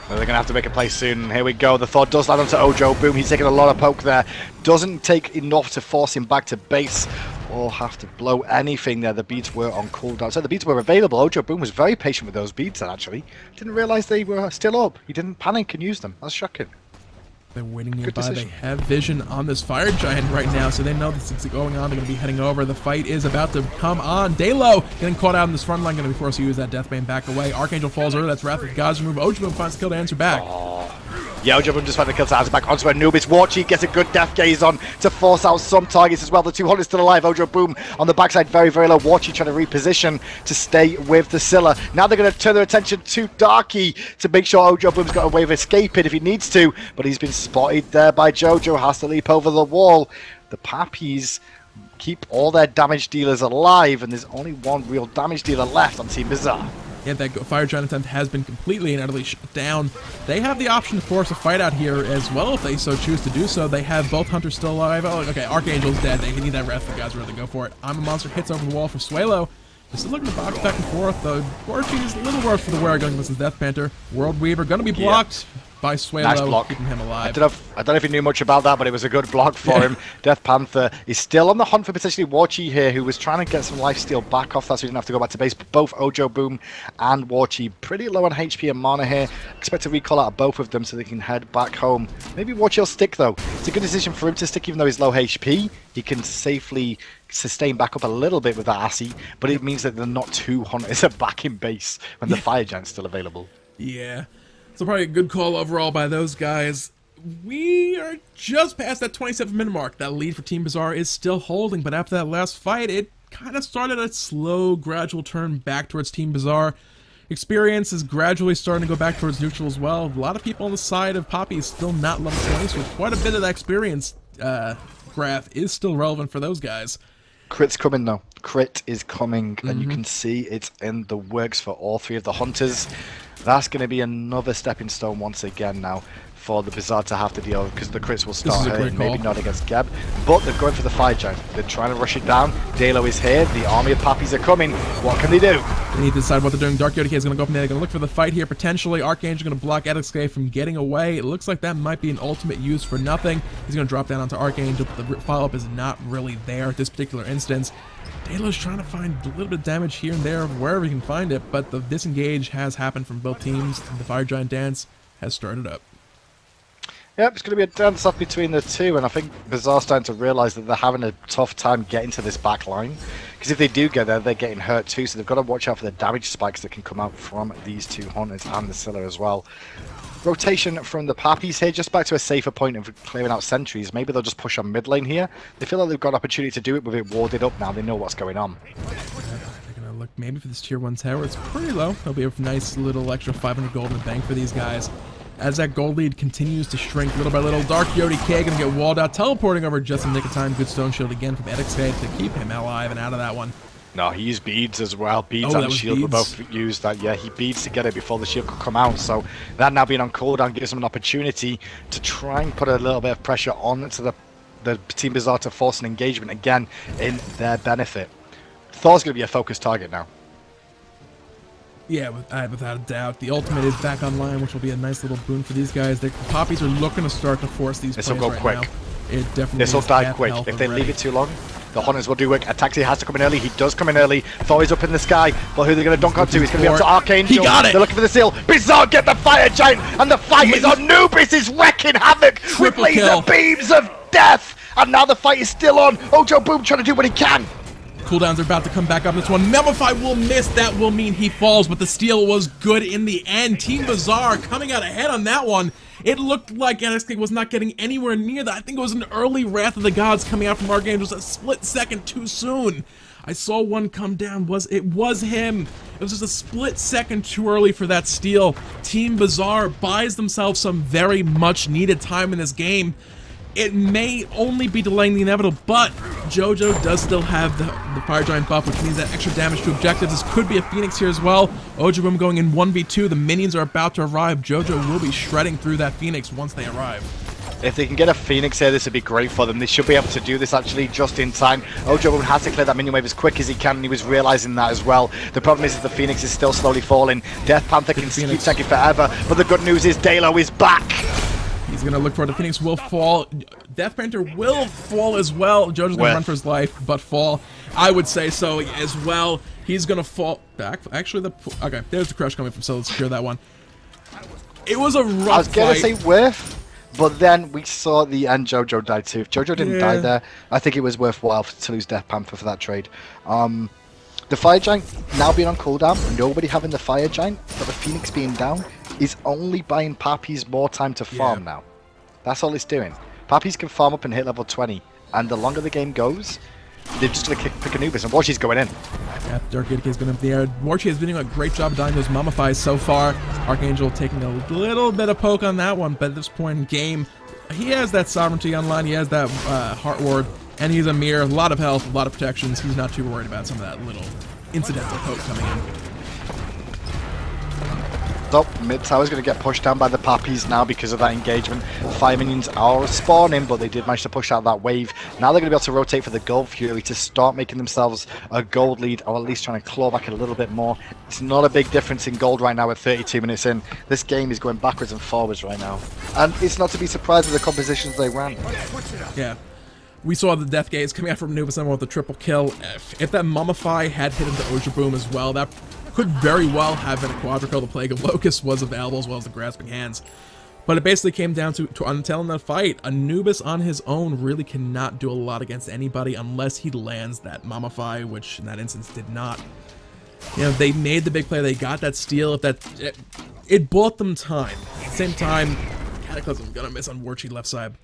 Well, they're going to have to make a play soon. Here we go. The Thor does land onto Ojo Boom. He's taking a lot of poke there. Doesn't take enough to force him back to base or have to blow anything there. The beads were on cooldown. So the beads were available. Ojo Boom was very patient with those beads, actually. Didn't realize they were still up. He didn't panic and use them. That's shocking. They're waiting nearby. They have vision on this fire giant right now, so they know this is going on. They're going to be heading over. The fight is about to come on. Dalo getting caught out in this front line, going to be forced to use that Deathbane back away. Archangel falls early. That's Wrath of God's remove. Ojo Boom finds the kill to answer back. Yeah, Ojo Boom just found the kill to answer back onto Anubis. Warchi gets a good death gaze on to force out some targets as well. The 200 is still alive. Ojo Boom on the backside, very, very low. Warchi trying to reposition to stay with the Scylla. Now they're going to turn their attention to Darky to make sure Ojo Boom's got a way of escaping if he needs to, but he's been spotted there by Jojo. Has to leap over the wall. The Papis keep all their damage dealers alive, and there's only one real damage dealer left on Team Bizarre. Yeah, that fire giant attempt has been completely and utterly shut down. They have the option to force a fight out here as well if they so choose to do so. They have both hunters still alive. Oh, okay, Archangel's dead. They need that Wrath. The guys really go for it. I'm a Monster hits over the wall for Suelo. This is looking to box back and forth, though. Warchi is a little worse for the wear going against Death Panther. World Weaver going to be blocked by Suelo, nice block. keeping him alive. I don't know if you knew much about that, but it was a good block for him. Death Panther is still on the hunt for potentially Warchi here, who was trying to get some lifesteal back off that so he didn't have to go back to base. But both Ojo Boom and Warchi pretty low on HP and mana here. Expect a recall out of both of them so they can head back home. Maybe Warchi will stick though. It's a good decision for him to stick even though he's low HP. He can safely sustain back up a little bit with that Assy, but it means that they're not 2 hunters back in base when the Fire Giant's still available. Yeah. So probably a good call overall by those guys. We are just past that 27-minute mark. That lead for Team Bizarre is still holding, but after that last fight, it kind of started a slow, gradual turn back towards Team Bizarre. Experience is gradually starting to go back towards neutral as well. A lot of people on the side of Poppy is still not level 20, so quite a bit of that experience graph is still relevant for those guys. Crit's coming though. Crit is coming, and you can see it's in the works for all 3 of the hunters. That's going to be another stepping stone once again now for the Bizarre to have to deal with, because the crits will start hurting, maybe not against Geb, but they're going for the Fire Giant. They're trying to rush it down. Dalo is here. The army of Papis are coming. What can they do? They need to decide what they're doing. Dark Yoda is going to go up and they're going to look for the fight here potentially. Archangel going to block Edixcave from getting away. It looks like that might be an ultimate use for nothing. He's going to drop down onto Archangel, but the follow-up is not really there at this particular instance. Dalo's trying to find a little bit of damage here and there wherever he can find it, but the disengage has happened from both teams. The Fire Giant dance has started up. Yep, it's going to be a dance-off between the two, and I think Bizarre's starting to realise that they're having a tough time getting to this back line. Because if they do get there, they're getting hurt too, so they've got to watch out for the damage spikes that can come out from these 2 hunters and the Scylla as well. Rotation from the Papis here, just back to a safer point of clearing out sentries. Maybe they'll just push on mid lane here. They feel like they've got an opportunity to do it with it warded up now. They know what's going on. They're going to look maybe for this tier 1 tower. It's pretty low. There'll be a nice little extra 500 gold in the bank for these guys. As that gold lead continues to shrink little by little, Dark Yodi K going to get walled out, teleporting over just in the nick of time. Good stone shield again from Edixcave to keep him alive and out of that one. No, he used beads as well. Beads and shield were both used. That he beads to get it before the shield could come out. So that now being on cooldown gives him an opportunity to try and put a little bit of pressure on to the Team Bizarre to force an engagement again in their benefit. Thor's going to be a focused target now. Yeah, without a doubt. The ultimate is back online, which will be a nice little boon for these guys. The Poppies are looking to start to force these plays right now. This will go quick. It definitely this will die quick. If they leave it too long, the Hunters will do work. Ataxi has to come in early. He does come in early. Thor is up in the sky. But who are they going to dunk onto? He's going to be up to Archangel. He got it! They're looking for the seal. Bizarre get the Fire Giant. And the fight is on. Anubis is wrecking havoc with laser beams of death. And now the fight is still on. Ojo Boom trying to do what he can. Cooldowns are about to come back up. This one, Memify will miss. That will mean he falls, but the steal was good in the end. Team Bizarre coming out ahead on that one. It looked like NXT was not getting anywhere near that. I think it was an early Wrath of the Gods coming out from Archangel. It was a split second too soon. I saw one come down. It was him. It was just a split second too early for that steal. Team Bizarre buys themselves some very much needed time in this game. It may only be delaying the inevitable, but JoJo does still have the Fire Giant buff, which means that extra damage to objectives. This could be a Phoenix here as well. Ojaboom going in 1v2. The minions are about to arrive. JoJo will be shredding through that Phoenix once they arrive. If they can get a Phoenix here, this would be great for them. They should be able to do this actually just in time. Ojaboom has to clear that minion wave as quick as he can, and he was realizing that as well. The problem is the Phoenix is still slowly falling. Death Panther can keep taking forever, but the good news is Dalo is back. He's going to look for it. The Phoenix will fall. Death Panther will fall as well. JoJo's going to run for his life, but fall. I would say so as well. He's going to fall back. Actually, okay, there's the crush coming from Scylla. Let's secure that one. It was a rough fight. I was going to say whiff, but then we saw the end. JoJo died too. If JoJo didn't die there, I think it was worthwhile to lose Death Panther for that trade. The Fire Giant now being on cooldown, nobody having the Fire Giant, but the Phoenix being down is only buying Papis more time to farm now. That's all it's doing. Papis can farm up and hit level 20, and the longer the game goes, they're just going to pick Anubis, and Warshi's going in. Yeah, Dark Idike is going up in the air. Warshi has been doing a great job of dying those Mummifies so far. Archangel taking a little bit of poke on that one, but at this point in game, he has that Sovereignty online, he has that Heart Ward, and he's Ymir, a lot of health, a lot of protections. He's not too worried about some of that little incidental poke coming in. So, mid tower is going to get pushed down by the Papis now because of that engagement. Fire minions are spawning, but they did manage to push out that wave. Now they're going to be able to rotate for the Gold Fury to start making themselves a gold lead, or at least trying to claw back a little bit more. It's not a big difference in gold right now at 32 minutes in. This game is going backwards and forwards right now. And it's not to be surprised with the compositions they ran. Yeah. We saw the Death Gaze coming out from Anubis with the triple kill. If that Mummify had hit into Ojaboom as well, that could very well have been a quadruple. The Plague of Locusts was available, as well as the Grasping Hands. But it basically came down to until in that fight, Anubis on his own really cannot do a lot against anybody unless he lands that Mummify, which in that instance did not. You know, they made the big play, they got that steal. It bought them time. At the same time, Cataclysm's gonna miss on Warchi left side.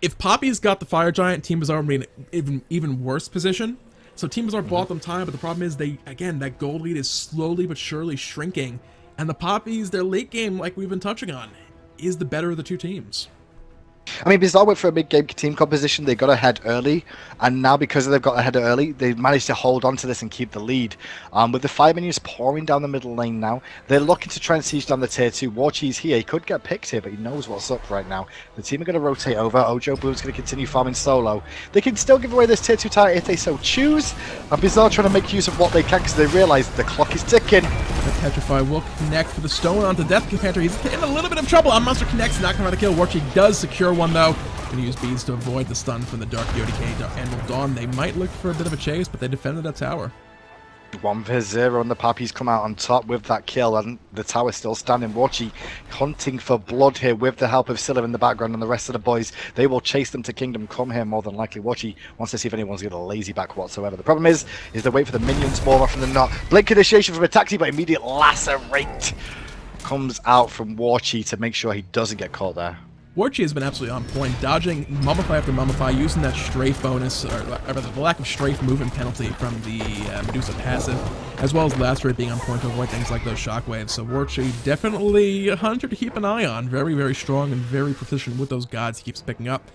If Poppy's got the Fire Giant, Team Bizarre would be in an even worse position. So Team Bizarre bought them time, but the problem is again, that gold lead is slowly but surely shrinking. And the Poppies, their late game, like we've been touching on, is the better of the two teams. I mean, Bizarre went for a mid-game team composition. They got ahead early, and now because they've got ahead early, they've managed to hold on to this and keep the lead. With the Fire Minions pouring down the middle lane now, they're looking to try and siege down the tier 2. Warchi's here. He could get picked here, but he knows what's up right now. The team are going to rotate over. Ojaboom's going to continue farming solo. They can still give away this tier 2 title if they so choose, and Bizarre trying to make use of what they can because they realise the clock is ticking. The Petrify will connect for the stone onto Death Panther. He's in a little bit of trouble. Monster connects, not going to kill. Warchi does secure one though. Going to use beads to avoid the stun from the Dark Yodike and Dawn. They might look for a bit of a chase, but they defended that tower. 1v0 and the Pappies come out on top with that kill, and the tower still standing. Warchi hunting for blood here with the help of Scylla in the background, and the rest of the boys, they will chase them to Kingdom Come here more than likely. Warchi wants to see if anyone's got a lazy back whatsoever. The problem is they wait for the minions more often than not. Blink initiation from a taxi, but immediate lacerate comes out from Warchi to make sure he doesn't get caught there. Warchi has been absolutely on point, dodging Mummify after Mummify, using that strafe bonus, or rather the lack of strafe movement penalty from the Medusa passive, as well as Lacerate being on point to avoid things like those shockwaves. So Warchi definitely a hunter to keep an eye on. Very, very strong and very proficient with those gods he keeps picking up.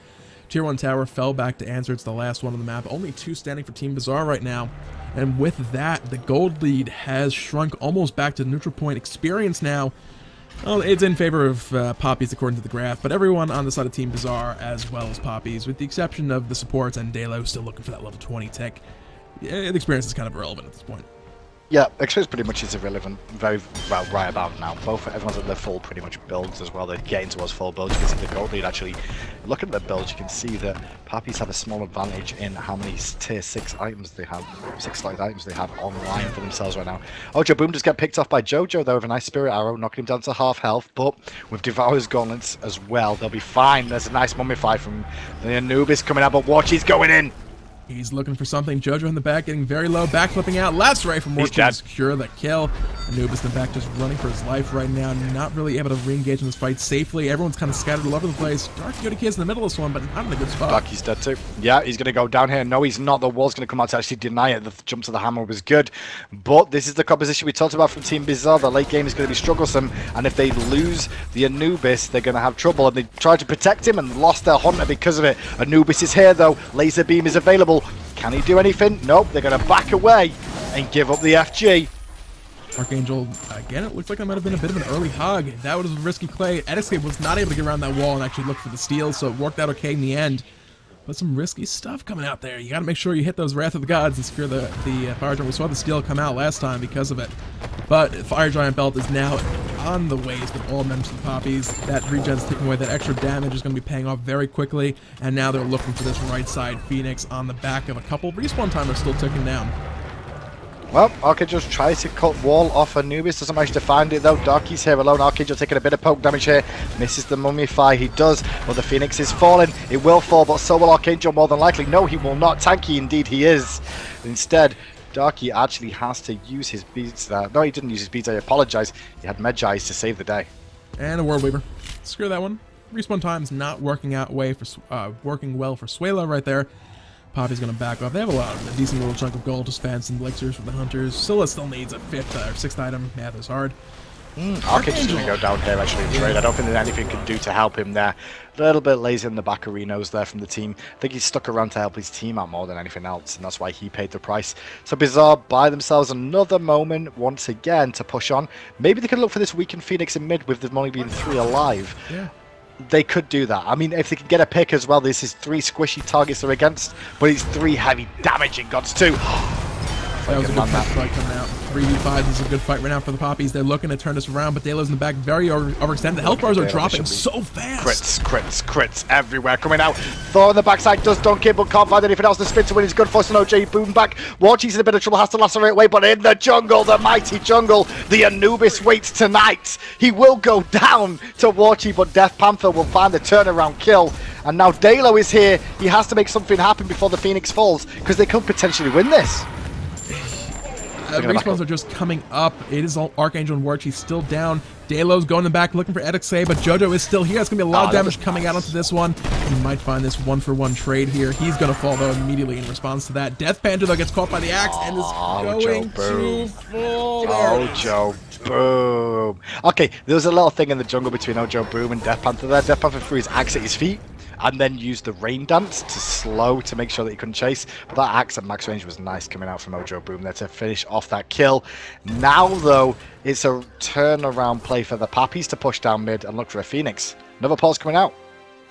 Tier 1 tower fell back to answer. It's the last one on the map. Only 2 standing for Team Bizarre right now. And with that, the gold lead has shrunk almost back to neutral point experience now. Well, it's in favor of Poppies according to the graph, but everyone on the side of Team Bizarre as well as Poppies, with the exception of the supports and Dalo still looking for that level 20 tick. Yeah, the experience is kind of irrelevant at this point. Yeah, experience pretty much is irrelevant. Very well right about now. Everyone's at their full pretty much builds as well. They're getting towards full builds. You can see the gold lead actually. Looking at their builds, you can see that Pappies have a small advantage in how many tier 6 items they have, 6 slotted items they have online for themselves right now. Ojaboom just get picked off by JoJo though with a nice Spirit Arrow, knocking him down to half health, but with Devourer's Gauntlets as well, they'll be fine. There's a nice Mummify from the Anubis coming out, but Warchi's going in. He's looking for something. Jojo in the back, getting very low, backflipping out. Last ray from Morton to secure the kill. Anubis in the back just running for his life right now, not really able to re-engage in this fight safely. Everyone's kind of scattered all over the place. Dark Yoda Kid's in the middle of this one, but not in a good spot. Darky's dead too. Yeah, he's going to go down here. No, he's not. The wall's going to come out to actually deny it. The jump to the hammer was good. But this is the composition we talked about from Team Bizarre. The late game is going to be strugglesome, and if they lose the Anubis, they're going to have trouble. And they tried to protect him and lost their hunter because of it. Anubis is here though. Laser beam is available. Can he do anything? Nope. They're going to back away and give up the FG. Archangel, again, it looks like that might have been a bit of an early hog. That was a risky play. Edescape was not able to get around that wall and actually look for the steal, so it worked out okay in the end. But some risky stuff coming out there. You got to make sure you hit those Wrath of the Gods and secure the Fire Giant. We saw the steal come out last time because of it. But Fire Giant Belt is now on the waist of all members of the Papis. That regen's taking away that extra damage is going to be paying off very quickly. And now they're looking for this right side Phoenix on the back of a couple. Respawn timers still ticking down. Well, Archangel tries to cut wall off Anubis, doesn't manage to find it though. Darky's here alone. Archangel taking a bit of poke damage here, misses the mummify. He does, but the Phoenix is falling. It will fall, but so will Archangel more than likely. No, he will not. Tanky indeed he is. Instead, Darky actually has to use his beads there. No, he didn't use his beads, I apologize. He had Medjais to save the day. And a World Weaver. Screw that one. Respawn time's not working well for Scylla right there. Poppy's going to back off. They have a decent little chunk of gold to spend, some elixirs for the hunters. Scylla still needs a 5th or 6th item. Math is hard. Arcangel's going to go down here actually and trade. I don't think there's anything can do to help him there. A little bit lazy in the back arenas there from the team. I think he's stuck around to help his team out more than anything else, and that's why he paid the price. So Bizarre buy themselves another moment once again to push on. Maybe they could look for this weakened Phoenix in mid with them only being 3 alive. Yeah. They could do that. I mean, if they could get a pick as well, this is 3 squishy targets they're against, but it's 3 heavy damaging gods too. That was a good fight coming out. 3v5 is a good fight right now for the Papis. They're looking to turn this around, but Delo's in the back very overextended. The health bars are dropping so fast. Crits everywhere coming out. Thor on the backside does dunk it, but can't find anything else. The spin to win is good for OJ. Boom back. Warchi's in a bit of trouble, has to lacerate away, but in the jungle, the mighty jungle, the Anubis waits tonight. He will go down to Warchi, but Death Panther will find the turnaround kill. And now Dalo is here. He has to make something happen before the Phoenix falls, because they could potentially win this. Respawns are just coming up. It is Archangel and Warchi still down. Dalo's going in the back looking for Edexay, but Jojo is still here. It's going to be a lot of damage coming out onto this one. He might find this 1-for-1 trade here. He's going to fall, though, immediately in response to that. Death Panther, though, gets caught by the axe and is going to fall there. Ojo, boom. Okay, there was a little thing in the jungle between Ojo Boom and Death Panther there. Death Panther threw his axe at his feet and then used the rain dance to slow to make sure that he couldn't chase. But that axe at max range was nice coming out from Ojo Boom there to finish off that kill. Now, though, it's a turnaround play for the Papis to push down mid and look for a Phoenix. Another pause coming out.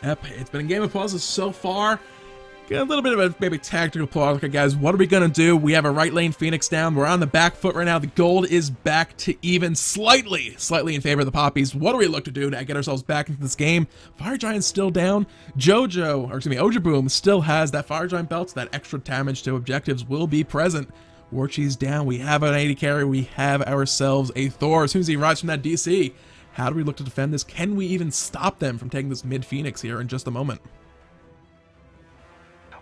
Yep, it's been a game of pauses so far. Get a little bit of a maybe tactical pause. Okay, guys, what are we going to do? We have a right lane Phoenix down. We're on the back foot right now. The gold is back to even slightly in favor of the Papis. What do we look to do to get ourselves back into this game? Fire Giant's still down. Ojo Boom still has that Fire Giant belt, so that extra damage to objectives will be present. Warchi's down. We have an 80 carry. We have ourselves a Thor. As soon as he arrives from that DC, how do we look to defend this? Can we even stop them from taking this mid Phoenix here in just a moment?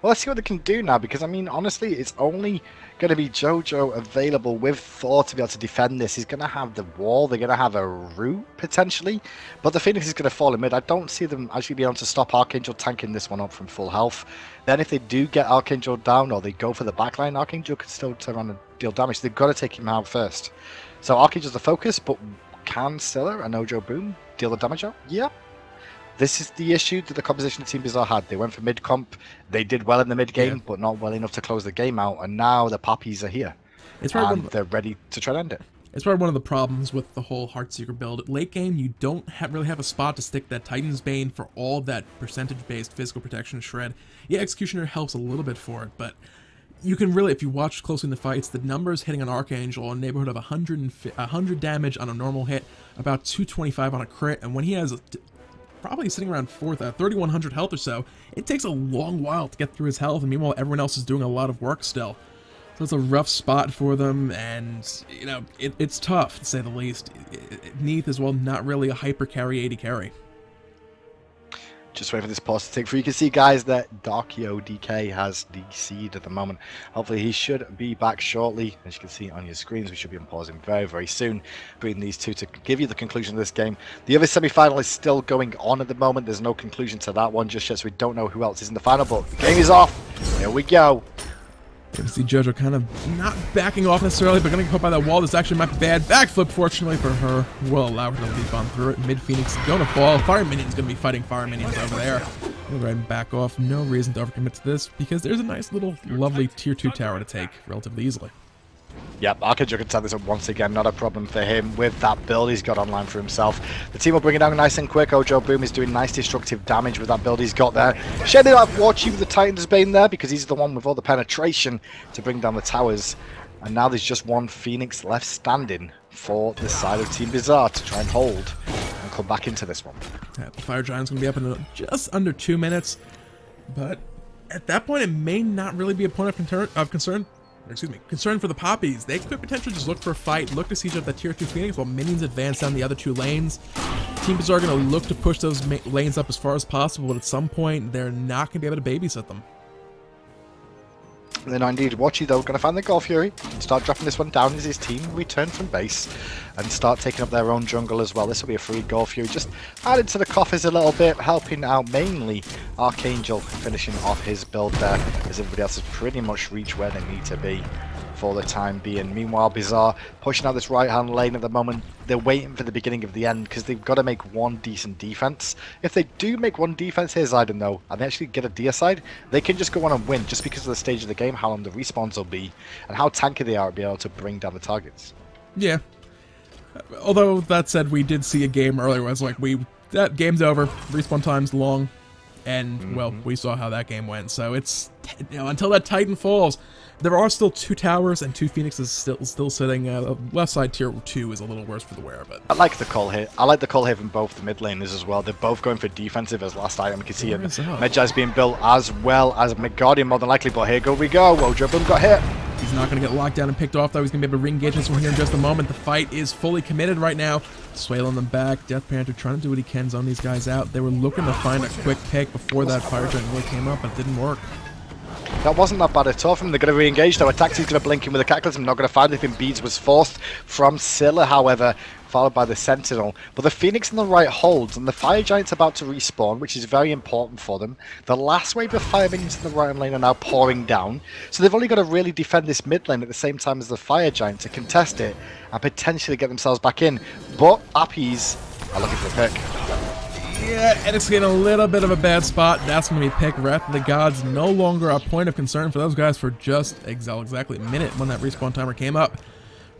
Well, let's see what they can do now, because, I mean, honestly, it's only going to be Jojo available with Thor to be able to defend this. He's going to have the wall. They're going to have a root, potentially. But the Phoenix is going to fall in mid. I don't see them actually being able to stop Archangel tanking this one up from full health. Then if they do get Archangel down or they go for the backline, Archangel can still turn around and deal damage. They've got to take him out first. So Archangel's the focus, but can Scylla and Ojo Boom deal the damage out? Yep. This is the issue that the composition of Team Bizarre had. They went for mid-comp. They did well in the mid-game, but not well enough to close the game out. And now the Papis are here. And they're ready to try to end it. It's probably one of the problems with the whole Heartseeker build. Late game, you don't really have a spot to stick that Titan's Bane for all of that percentage-based physical protection shred. Yeah, Executioner helps a little bit for it, but you can really, if you watch closely in the fights, the numbers hitting an Archangel in the neighborhood of 100 damage on a normal hit, about 225 on a crit, and when he has probably sitting around 3,100 health or so, it takes a long while to get through his health, and meanwhile everyone else is doing a lot of work still. So it's a rough spot for them, and, you know, it's tough, to say the least. Neith as well, not really a hyper carry 80 carry. Just waiting for this pause to take through. You can see, guys, that Darkio DK has DC'd at the moment. Hopefully he should be back shortly. As you can see on your screens, we should be unpausing very, very soon, bringing these two to give you the conclusion of this game. The other semi-final is still going on at the moment. There's no conclusion to that one just yet, so we don't know who else is in the final, but the game is off. Here we go. You can see JoJo kind of not backing off necessarily, but going to get caught by that wall. This actually might be bad. Backflip, fortunately for her, will allow her to leap on through it. Mid Phoenix going to fall. Fire Minion's going to be fighting Fire Minions over there. We'll go ahead and back off. No reason to overcommit to this, because there's a nice little lovely tier 2 tower to take relatively easily. Yep, Archangel can set this up once again, not a problem for him with that build he's got online for himself. The team will bring it down nice and quick. Ojo Boom is doing nice destructive damage with that build he's got there. Shedding out Warchief with the Titan's Bane there because he's the one with all the penetration to bring down the towers. And now there's just one Phoenix left standing for the side of Team Bizarre to try and hold and come back into this one. Yeah, the Fire Giant's going to be up in just under 2 minutes, but at that point it may not really be a point of concern for the Papis. They could potentially just look for a fight, look to siege up that tier 2 Phoenix while minions advance down the other 2 lanes. Team Bizarre are going to look to push those lanes up as far as possible, but at some point they're not going to be able to babysit them. They're not indeed. Watchy though, going to find the Golf Fury, start dropping this one down as his team return from base and start taking up their own jungle as well. This will be a free Golf Fury, just added to the coffers a little bit, helping out mainly Archangel finishing off his build there, as everybody else has pretty much reached where they need to be for the time being. Meanwhile, Bizarre pushing out this right hand lane at the moment. They're waiting for the beginning of the end because they've got to make one decent defense. If they do make one defense here, Zayden, though, and they actually get a deicide, they can just go on and win just because of the stage of the game, how long the respawns will be, and how tanky they are to be able to bring down the targets. Yeah. Although, that said, we did see a game earlier where it's like, that game's over, respawn time's long, and, well, we saw how that game went. So it's, until that Titan falls, there are still 2 towers and 2 Phoenixes still sitting. Left side tier 2 is a little worse for the wearer, but I like the call here. I like the call here from both the mid laners as well. They're both going for defensive as last item. You can see Medjai's being built as well as Midgardian more than likely, but here we go. Ojo Boom got hit. He's not going to get locked down and picked off, though. He's going to be able to re-engage this one here in just a moment. The fight is fully committed right now. Swailing them back. Death Panther trying to do what he can, zone these guys out. They were looking to find a quick pick before that Fire Giant really came up, but it didn't work. That wasn't that bad at all from them. They're going to re-engage though. Taxi's going to blink in with a Cataclysm. Not going to find anything. Beads was forced from Scylla, however, followed by the Sentinel. But the Phoenix in the right holds, and the Fire Giant's about to respawn, which is very important for them. The last wave of Fire Minions in the right lane are now pouring down. So they've only got to really defend this mid lane at the same time as the Fire Giant to contest it and potentially get themselves back in. But Papis are looking for a pick. Yeah, and it's getting a little bit of a bad spot. That's going to be pick. Wrath of the Gods no longer a point of concern for those guys for just exactly a minute when that respawn timer came up.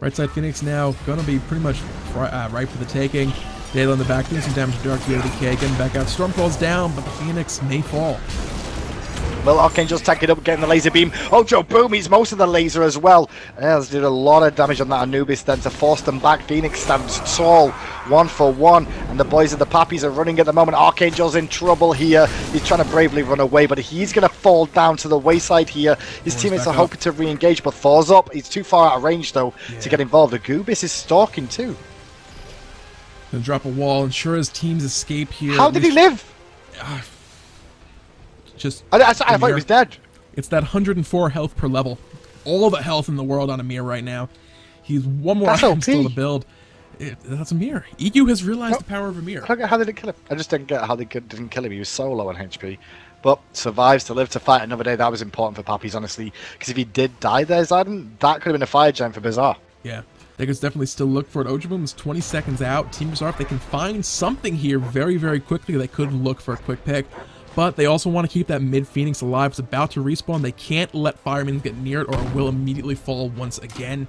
Right side Phoenix now going to be pretty much ripe for the taking. Dale in the back doing some damage to Dark DK, getting back out. Storm falls down, but the Phoenix may fall. Well, Archangel's tacking up, getting the laser beam. Ojo Boom, he's most of the laser as well. Has did a lot of damage on that Anubis then to force them back. Phoenix stands tall, 1 for 1. And the boys of the Papis are running at the moment. Archangel's in trouble here. He's trying to bravely run away, but he's going to fall down to the wayside here. His teammates are hoping to re-engage, but Thor's up. He's too far out of range, though, to get involved. Anubis is stalking, too. Gonna drop a wall, ensure his team's escape here. How did he live? I thought he was dead. It's that 104 health per level. All the health in the world on Ymir right now. He's one more item still to build. That's Ymir. EQ has realized the power of Ymir. How did it kill him? I just didn't get how they didn't kill him. He was so low on HP. But survives to live to fight another day. That was important for Papis, honestly. Because if he did die there, Zayden, that could have been a Fire Giant for Bizarre. Yeah. They could definitely still look for it. Ojoboom is 20 seconds out. Team Bizarre, if they can find something here very, very quickly, they could look for a quick pick. But they also want to keep that mid-Phoenix alive. It's about to respawn. They can't let Firemen get near it or it will immediately fall once again.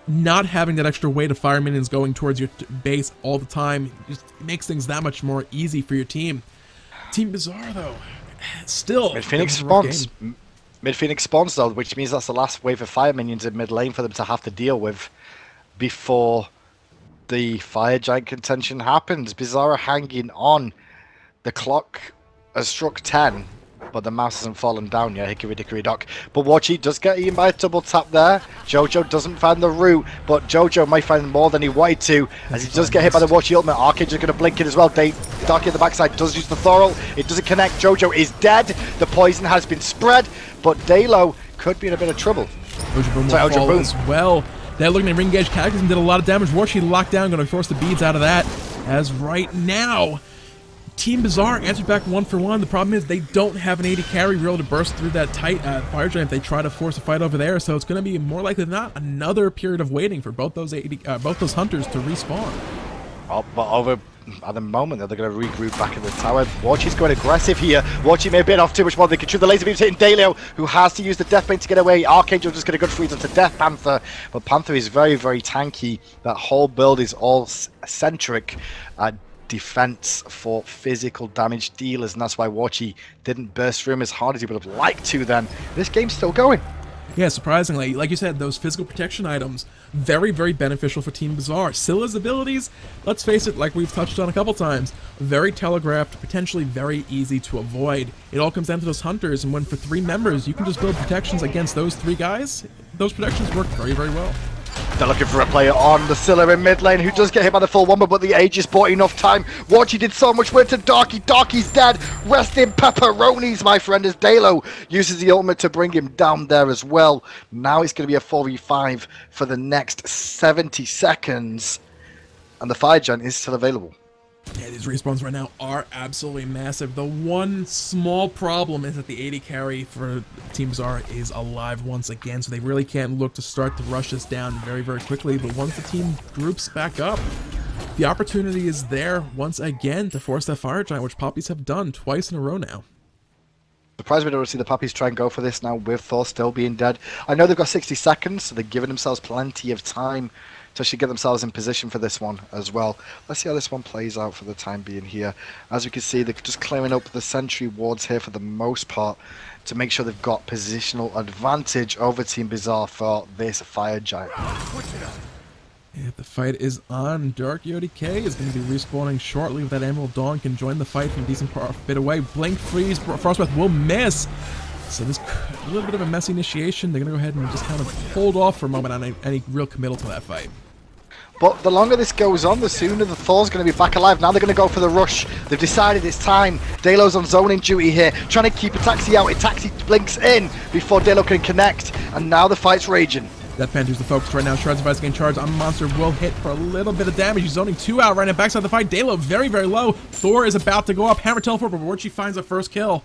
Not having that extra weight of Fire Minions going towards your base all the time just makes things that much more easy for your team. Team Bizarre, though, still... Mid-Phoenix spawns. Mid-Phoenix spawns, though, which means that's the last wave of Fire Minions in mid-lane for them to have to deal with before the Fire Giant contention happens. Bizarre hanging on. The clock has struck 10, but the mouse hasn't fallen down yet. Hickory dickory dock. But Watchy does get eaten by a double tap there. Jojo doesn't find the root, but Jojo might find more than he wanted to, as he does get hit by the Watchy ultimate. Arcade is going to blink it as well. Darky at the backside does use the Thor ult. It doesn't connect. Jojo is dead. The poison has been spread, but Dalo could be in a bit of trouble. Ojo Boom as well. They're looking at ring gauge characters and did a lot of damage. Watchy locked down, going to force the beads out of that. As right now, Team Bizarre answered back 1 for 1. The problem is they don't have an AD carry real to burst through that tight fire giant if they try to force a fight over there. So it's going to be more likely than not another period of waiting for both those hunters to respawn. Oh, but over at the moment, they're going to regroup back in the tower. Watchy's going aggressive here. Watchy may have been off too much more. They can shoot the laser beams hitting Dalio, who has to use the Death Bane to get away. Archangel just going to go freeze onto Death Panther, but Panther is very, very tanky. That whole build is all centric at defense for physical damage dealers, and that's why Watchy didn't burst through him as hard as he would have liked to then. This game's still going. Yeah, surprisingly, like you said, those physical protection items, very, very beneficial for Team Bizarre. Scylla's abilities, let's face it, like we've touched on a couple times, very telegraphed, potentially very easy to avoid. It all comes down to those hunters, and when for 3 members, you can just build protections against those 3 guys, those protections work very, very well. They're looking for a player on the Scylla in mid lane who does get hit by the full wombo, but the Aegis bought enough time. Watchy did so much work to Darky. Darky's dead. Rest in pepperonis, my friend, as Dalo uses the ultimate to bring him down there as well. Now it's going to be a 4v5 for the next 70 seconds, and the fire giant is still available. Yeah, these respawns right now are absolutely massive. The one small problem is that the AD carry for Team Bizarre is alive once again, so they really can't look to start to rush this down very, very quickly. But once the team groups back up, the opportunity is there once again to force that fire giant, which Papis have done twice in a row now. Surprised we don't see the Papis try and go for this now with Thor still being dead. I know they've got 60 seconds, so they're giving themselves plenty of time to actually get themselves in position for this one as well. Let's see how this one plays out for the time being here. As we can see, they're just clearing up the sentry wards here for the most part to make sure they've got positional advantage over Team Bizarre for this fire giant. Yeah, the fight is on. Dark ODK is going to be respawning shortly with that Emerald Dawn, can join the fight from a decent bit away. Blink Freeze, Frostbreath will miss. So this a little bit of a messy initiation. They're going to go ahead and just kind of hold off for a moment on any real committal to that fight. But the longer this goes on, the sooner the Thor's going to be back alive. Now they're going to go for the rush. They've decided it's time. Dalo's on zoning duty here, trying to keep a taxi out. A taxi blinks in before Dalo can connect, and now the fight's raging. Death Panther's the focus right now. Shards of Ice getting charged on Monster will hit for a little bit of damage. He's zoning 2 out right now. Backside the fight. Dalo very, very low. Thor is about to go up. Hammer teleport, but Watchy finds the first kill.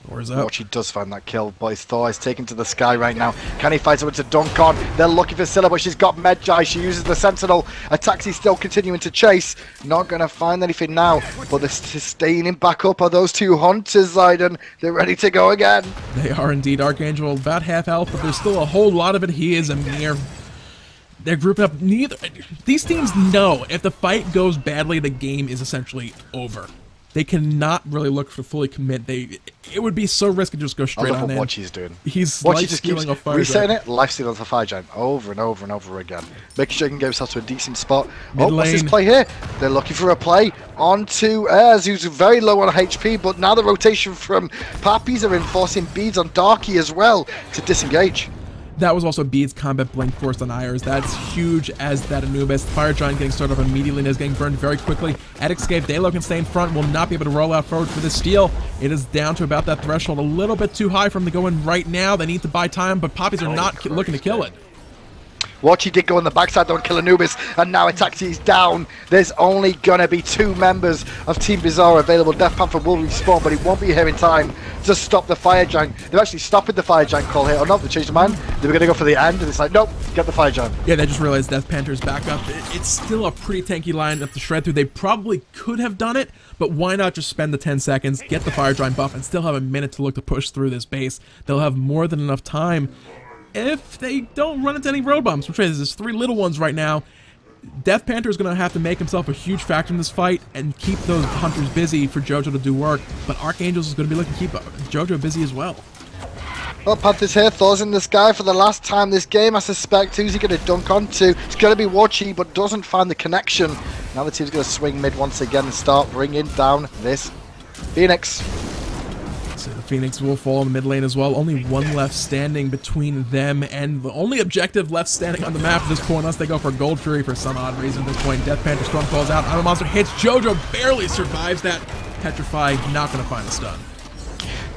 Thor's up. Watchy does find that kill, but Thor is taken to the sky right now. Can he find someone to dunk on? They're looking for Scylla, but she's got Medjai. She uses the Sentinel. A taxi still continuing to chase. Not going to find anything now, but they're staying him back up. Are those 2 hunters, Zayden? They're ready to go again. They are indeed. Archangel about half health, but there's still a whole lot of it. He is Ymir. They're grouping up. These teams know if the fight goes badly, the game is essentially over. They cannot really look for fully commit. It would be so risky to just go straight on in. What he's doing. He's Watchy just keeps a fire resetting it, life stealing the fire giant over and over and over again, making sure he can get himself to a decent spot. Mid what's this lane. play here? They're looking for a play onto Ayers, who's very low on HP, but now the rotation from Papis are enforcing beads on Darky as well to disengage. That was also Bede's combat blink forced on Ymir. That's huge as that Anubis. Fire Giant getting started up immediately and is getting burned very quickly. At escape, Dalo can stay in front, will not be able to roll out forward for this steal. It is down to about that threshold, a little bit too high for him to go in right now. They need to buy time, but Papis are not looking to kill it. Watchy did go on the backside, don't kill Anubis, and now a taxi is down. There's only gonna be 2 members of Team Bizarre available. Death Panther will respawn, but he won't be here in time to stop the fire giant. They're actually stopping the fire giant call here. Oh no, they changed their mind. They were gonna go for the end, and it's like, nope, get the fire giant. Yeah, they just realized Death Panther's back up. It's still a pretty tanky line up to shred through. They probably could have done it, but why not just spend the 10 seconds, get the fire giant buff, and still have a minute to look to push through this base. They'll have more than enough time if they don't run into any road bumps. Which is, there's 3 little ones right now. Death Panther is going to have to make himself a huge factor in this fight and keep those hunters busy for Jojo to do work. But Archangels is going to be looking to keep Jojo busy as well. Well, Panther's here. Thor's in the sky for the last time this game, I suspect. Who's he going to dunk onto? It's going to be Watchy, but doesn't find the connection. Now the team's going to swing mid once again and start bringing down this Phoenix. So the Phoenix will fall in the mid lane as well. Only one left standing between them, and the only objective left standing on the map at this point, unless they go for Gold Fury for some odd reason at this point. Death Panther Storm calls out. Iron Monster hits. Jojo barely survives that. Petrify not going to find a stun.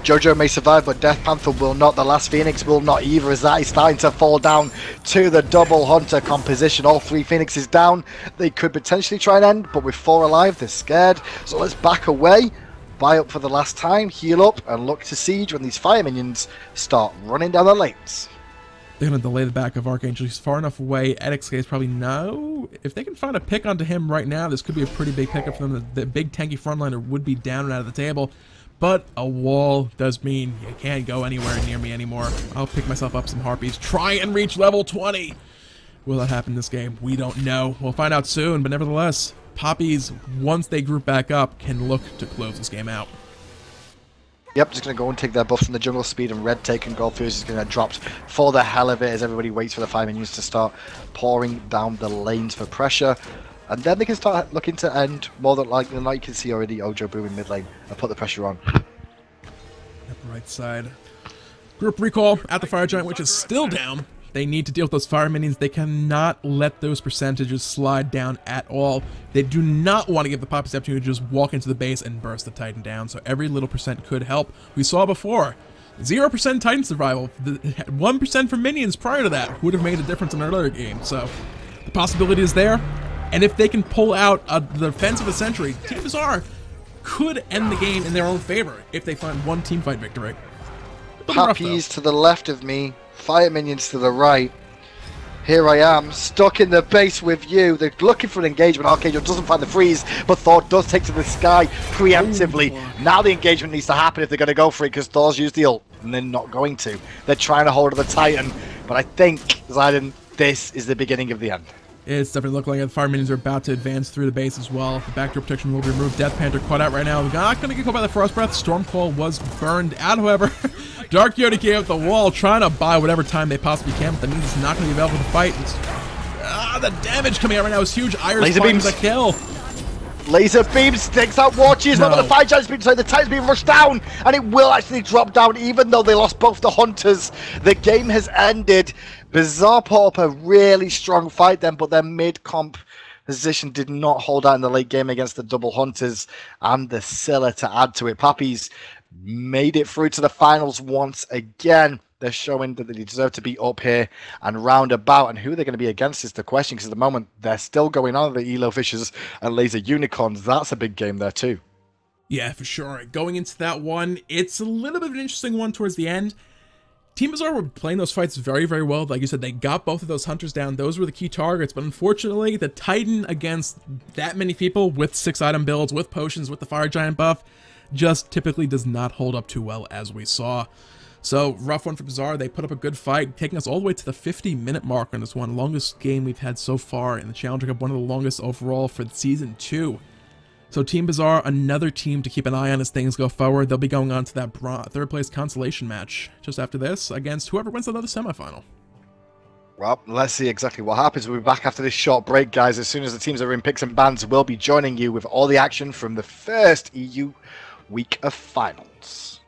Jojo may survive, but Death Panther will not. The last Phoenix will not either, as that is starting to fall down to the double Hunter composition. All three Phoenixes down. They could potentially try and end, but with 4 alive, they're scared. So let's back away, buy up for the last time, heal up, and look to siege when these fire minions start running down the lanes. They're going to delay the back of Archangel. He's far enough away. Edix is probably no. If they can find a pick onto him right now, this could be a pretty big pickup for them. The big tanky frontliner would be down and out of the table. But a wall does mean you can't go anywhere near me anymore. I'll pick myself up some Harpies. Try and reach level 20. Will that happen this game? We don't know. We'll find out soon. But nevertheless, Papis, once they group back up, can look to close this game out. Yep, just going to go and take their buffs from the jungle speed, and Red taking Gold Fury is just going to get dropped for the hell of it as everybody waits for the 5 minions to start pouring down the lanes for pressure. And then they can start looking to end more than likely. Like you can see already, Ojo Boom in mid lane and put the pressure on. At the right side. Group recall at the Fire Giant, which is still down. They need to deal with those fire minions. They cannot let those percentages slide down at all. They do not want to give the Papis the opportunity to just walk into the base and burst the Titan down. So every little percent could help. We saw before, 0% Titan survival. 1% for minions prior to that would have made a difference in another game. So the possibility is there. And if they can pull out the defense of a century, Team Bizarre could end the game in their own favor if they find one teamfight victory. Papis to the left of me, fire minions to the right. Here I am, stuck in the base with you. They're looking for an engagement. Archangel doesn't find the freeze, but Thor does take to the sky preemptively. Now the engagement needs to happen if they're going to go for it, because Thor's used the ult, and they're not going to. They're trying to hold the Titan, but I think, Zayden, this is the beginning of the end. It's definitely looking like the fire minions are about to advance through the base as well. The backdoor protection will be removed. Death Panther caught out right now. Not going to get caught by the Frost Breath. Stormcall was burned out, however. Dark Yoda came up the wall, trying to buy whatever time they possibly can, but that means it's not going to be available to fight. The damage coming out right now is huge. Iris finds a kill. Laser beam sticks out Watches, but the Fire Giant's the Titan's being rushed down, and it will actually drop down even though they lost both the Hunters. The game has ended. Bizarre put up a really strong fight then, but their mid-comp position did not hold out in the late game against the double Hunters and the Scylla to add to it. Papis made it through to the finals once again. They're showing that they deserve to be up here and round about. And who they're going to be against is the question, because at the moment they're still going on, the Elo Fishers and Laser Unicorns. That's a big game there too. Yeah, for sure. Going into that one, it's a little bit of an interesting one towards the end. Team Bizarre were playing those fights very, very well. Like you said, they got both of those Hunters down. Those were the key targets. But unfortunately, the Titan against that many people with 6-item builds, with potions, with the Fire Giant buff, just typically does not hold up too well, as we saw. So, rough one for Bizarre. They put up a good fight, taking us all the way to the 50-minute mark on this one. Longest game we've had so far in the Challenger Cup, one of the longest overall for Season 2. So, Team Bizarre, another team to keep an eye on as things go forward. They'll be going on to that third-place consolation match just after this against whoever wins another semifinal. Well, let's see exactly what happens. We'll be back after this short break, guys. As soon as the teams are in picks and bans, we'll be joining you with all the action from the first EU week of finals.